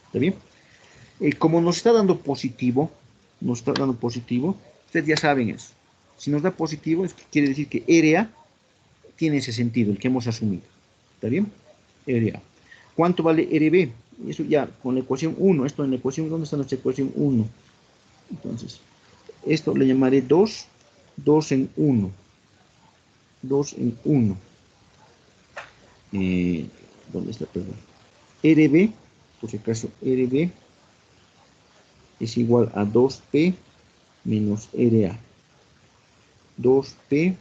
¿Está bien? Como nos está dando positivo, ustedes ya saben eso. Si nos da positivo, quiere decir que RA tiene ese sentido, el que hemos asumido. ¿Está bien? RA. ¿Cuánto vale RB? Eso ya con la ecuación 1. Esto en la ecuación, ¿dónde está nuestra ecuación 1? Entonces, esto le llamaré 2 en 1. 2 en 1. ¿Dónde está? Perdón. RB, por si acaso, RB es igual a 2P menos RA. 2P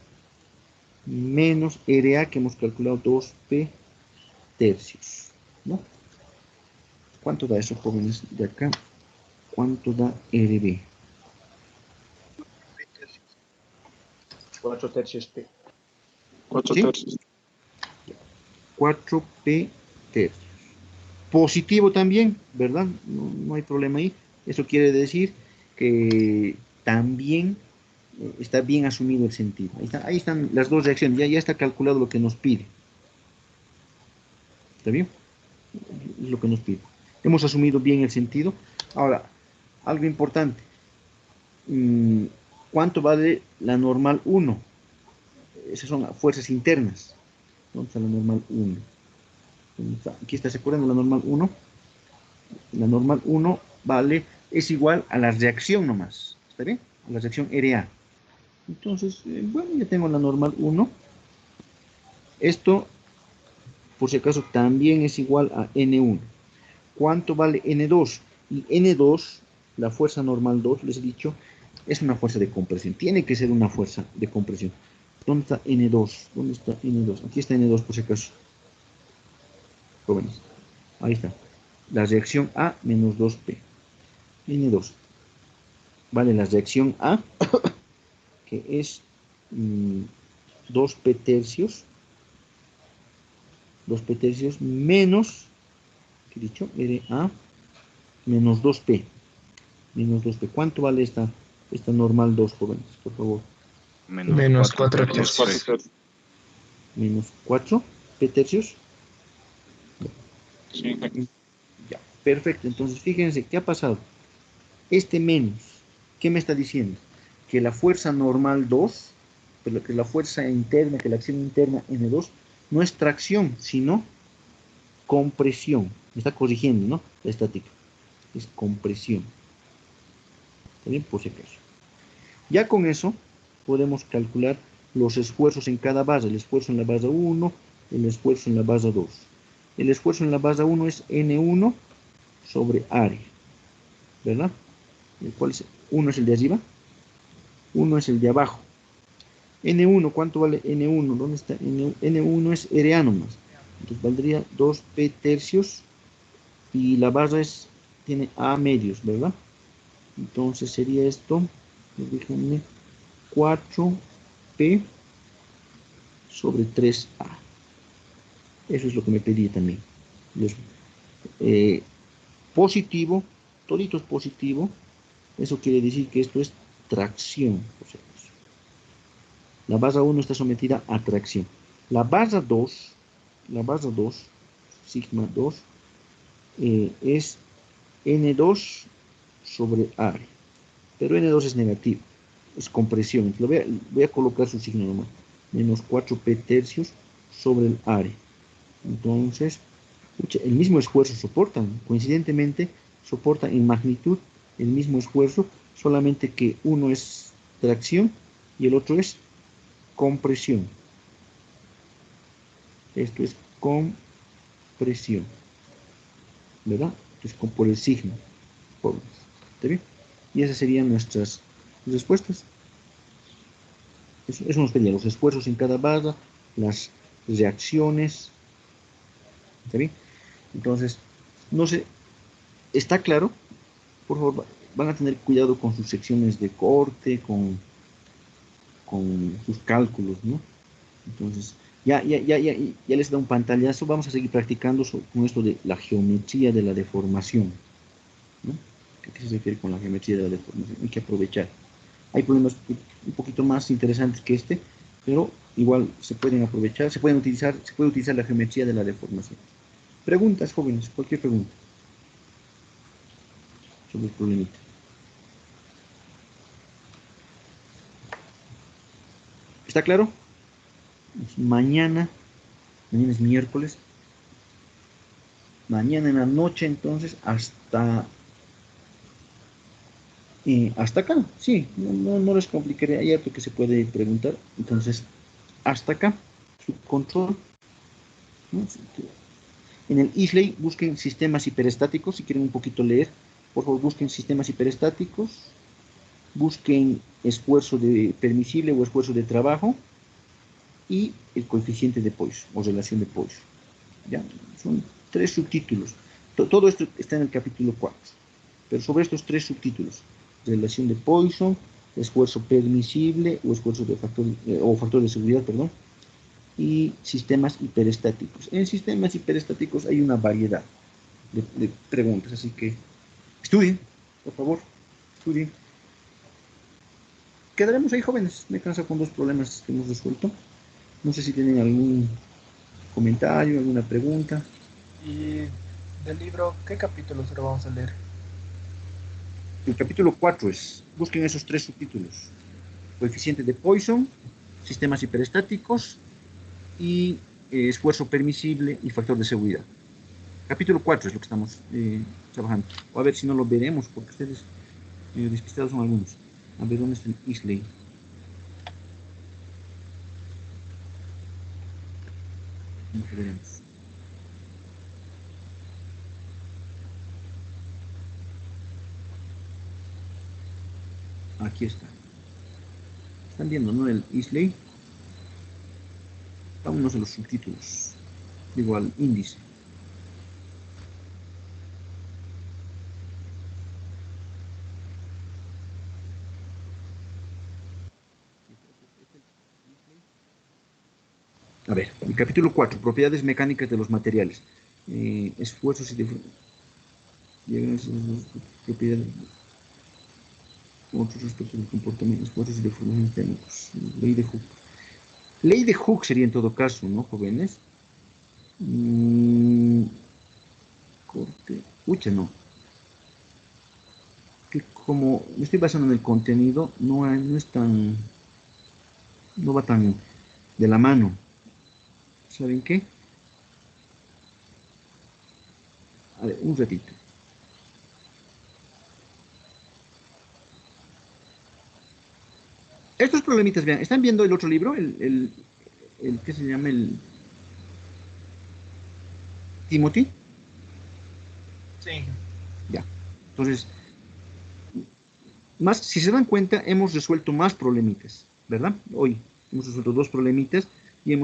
menos RA que hemos calculado 2P tercios, ¿no? ¿Cuánto da eso, jóvenes, de acá? ¿Cuánto da RB? 4 tercios P. 4 ¿Sí? tercios. 4P tercios. Positivo también, ¿verdad? No hay problema ahí. Eso quiere decir que también está bien asumido el sentido. Ahí están las dos reacciones. Ya está calculado lo que nos pide. ¿Está bien? Es lo que nos pide. Hemos asumido bien el sentido. Ahora, algo importante. ¿Cuánto vale la normal 1? Esas son fuerzas internas. ¿Dónde está la normal 1? Aquí está, ¿se acuerdan de la normal 1? La normal 1 es igual a la reacción nomás. ¿Está bien? A la reacción RA. Entonces, bueno, ya tengo la normal 1. Esto, por si acaso, también es igual a N1. ¿Cuánto vale N2? Y N2, la fuerza normal 2, les he dicho, es una fuerza de compresión. Tiene que ser una fuerza de compresión. ¿Dónde está N2? ¿Dónde está N2? Aquí está N2, por si acaso. Jóvenes. Ahí está. La reacción A menos 2P. N2. Vale, la reacción A, que es 2P tercios. 2P tercios menos, ¿qué he dicho? RA menos 2P. Menos 2P. ¿Cuánto vale esta normal 2, jóvenes? Por favor. Menos 4 tercios. Menos 4P tercios. Sí, Ya, perfecto. Entonces, fíjense, ¿qué ha pasado? Este menos, ¿qué me está diciendo? Que la fuerza normal 2, pero que la fuerza interna, que la acción interna N2, no es tracción, sino compresión. Me está corrigiendo, ¿no? La estática. Es compresión. ¿Está bien? Por si acaso. Ya con eso, podemos calcular los esfuerzos en cada base. El esfuerzo en la base 1, el esfuerzo en la base 2. El esfuerzo en la base 1 es N1 sobre área, ¿verdad? El cual es, 1 es el de arriba, 1 es el de abajo. N1, ¿cuánto vale N1? ¿Dónde está N1? N1 es RA nomás. Entonces valdría 2P tercios y la barra tiene A medios, ¿verdad? Entonces sería esto, déjenme, 4P sobre 3A. Eso es lo que me pedí también. Positivo, todito es positivo. Eso quiere decir que esto es tracción, por si acaso. La barra 1 está sometida a tracción. La barra 2, sigma 2, es N2 sobre área. Pero N2 es negativo, es compresión. Entonces voy a colocar su signo nomás. Menos 4P tercios sobre el área. Entonces, el mismo esfuerzo soportan. Coincidentemente, soportan en magnitud el mismo esfuerzo, solamente que uno es tracción y el otro es compresión. Esto es compresión, ¿verdad? Entonces, por el signo. ¿Está bien? Y esas serían nuestras respuestas. Eso nos pedía los esfuerzos en cada barra, las reacciones. ¿Está bien? Entonces, no sé, ¿está claro? Por favor, van a tener cuidado con sus secciones de corte, con sus cálculos, ¿no? Entonces, ya les da un pantallazo. Vamos a seguir practicando con esto de la geometría de la deformación, ¿no? ¿Qué se refiere con la geometría de la deformación? Hay que aprovechar. Hay problemas un poquito más interesantes que este, pero igual se pueden aprovechar, se puede utilizar la geometría de la deformación. Preguntas, jóvenes, cualquier pregunta sobre el problemita. ¿Está claro? Mañana es miércoles. Mañana en la noche, entonces, hasta acá. Sí, no les complicaré. Hay algo que se puede preguntar. Entonces, hasta acá, su control, ¿no? En el ISLEY busquen sistemas hiperestáticos. Si quieren un poquito leer, por favor busquen sistemas hiperestáticos. Busquen esfuerzo permisible o esfuerzo de trabajo. y el coeficiente de Poisson o relación de Poisson. ¿Ya? Son 3 subtítulos. Todo esto está en el capítulo 4. Pero sobre estos 3 subtítulos, relación de Poisson, esfuerzo permisible o esfuerzo de factor de seguridad, perdón, y sistemas hiperestáticos. En sistemas hiperestáticos hay una variedad de preguntas, así que estudien, por favor, estudien. Quedaremos ahí, jóvenes. Me canso con 2 problemas que hemos resuelto. No sé si tienen algún comentario, alguna pregunta. Y del libro, ¿qué capítulos ahora vamos a leer? El capítulo 4 es, busquen esos 3 subtítulos. Coeficiente de Poisson, sistemas hiperestáticos y esfuerzo permisible y factor de seguridad. Capítulo 4 es lo que estamos trabajando. O a ver si no lo veremos, porque ustedes medio despistados son algunos. A ver, ¿dónde está el Isley? ¿Cómo que veremos? Aquí está. Están viendo, ¿no? El Isley. Vámonos a los subtítulos. Digo, al índice. A ver, el capítulo 4, propiedades mecánicas de los materiales. Esfuerzos y propiedades. Otros respecto del comportamiento, esfuerzos y deformaciones térmicos. Ley de Hooke. Ley de Hooke sería en todo caso, ¿no, jóvenes? Corte. Ucha, no. Que como me estoy basando en el contenido, no es tan. No va tan de la mano. ¿Saben qué? A ver, un ratito. Estos problemitas, vean, ¿están viendo el otro libro? El ¿qué se llama? El Timothy. Sí. Ya. Entonces, si se dan cuenta, hemos resuelto más problemitas, ¿verdad? Hoy hemos resuelto 2 problemitas y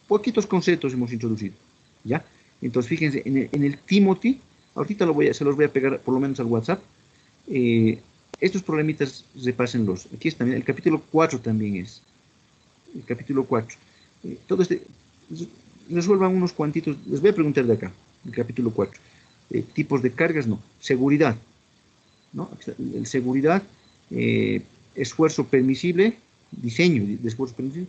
poquitos conceptos hemos introducido, ¿ya? Entonces, fíjense, en el Timothy, ahorita se los voy a pegar por lo menos al WhatsApp. Estos problemitas, repásenlos. Aquí está, el capítulo 4 también es. El capítulo 4. Todo resuelvan unos cuantitos. Les voy a preguntar de acá, el capítulo 4. Tipos de cargas, no. Seguridad, ¿no? Seguridad, esfuerzo permisible, diseño de esfuerzo permisible,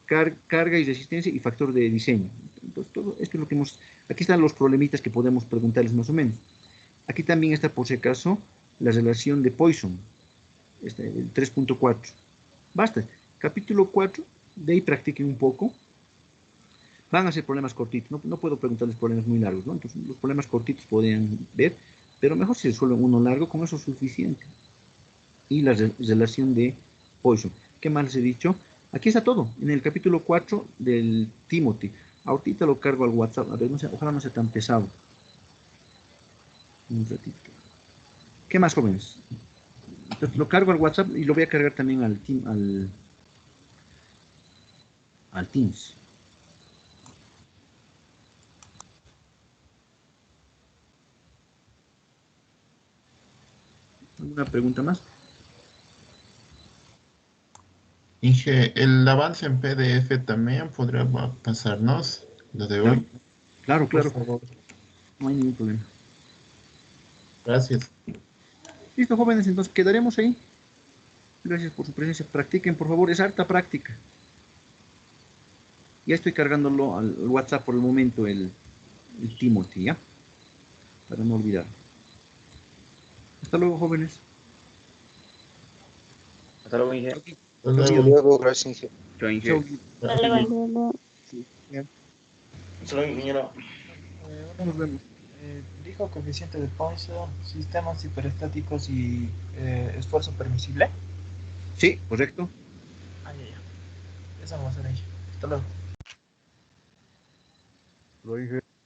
carga y resistencia y factor de diseño. Entonces, todo esto es lo que aquí están los problemitas que podemos preguntarles más o menos. Aquí también está, por si acaso, la relación de Poisson, el 3.4. Basta. Capítulo 4, de ahí practiquen un poco. Van a ser problemas cortitos, no puedo preguntarles problemas muy largos, ¿no? Entonces, los problemas cortitos podrían ver, pero mejor si resuelven uno largo, con eso es suficiente. Y la relación de Poisson. ¿Qué más les he dicho? Aquí está todo, en el capítulo 4 del Timothy. Ahorita lo cargo al WhatsApp, a ver, ojalá no sea tan pesado. Un ratito. ¿Qué más, jóvenes? Entonces, lo cargo al WhatsApp y lo voy a cargar también al Teams. ¿Alguna pregunta más? Inge, el avance en PDF también podría pasarnos, lo de hoy. Claro. Por favor. No hay ningún problema. Gracias. Listo, jóvenes, entonces quedaremos ahí. Gracias por su presencia. Practiquen, por favor, es harta práctica. Ya estoy cargándolo al WhatsApp por el momento, el Timothy, ¿ya? Para no olvidar. Hasta luego, jóvenes. Hasta luego, Inge. Hasta Hasta luego. luego, gracias, Inge. Chao, Inge. Hasta luego. Hasta luego, ingeniero. Nos vemos. Dijo coeficiente de Poisson, sistemas hiperestáticos y esfuerzo permisible. Sí, correcto. Ya. Esa vamos a hacer ahí. Hasta luego. Lo dije.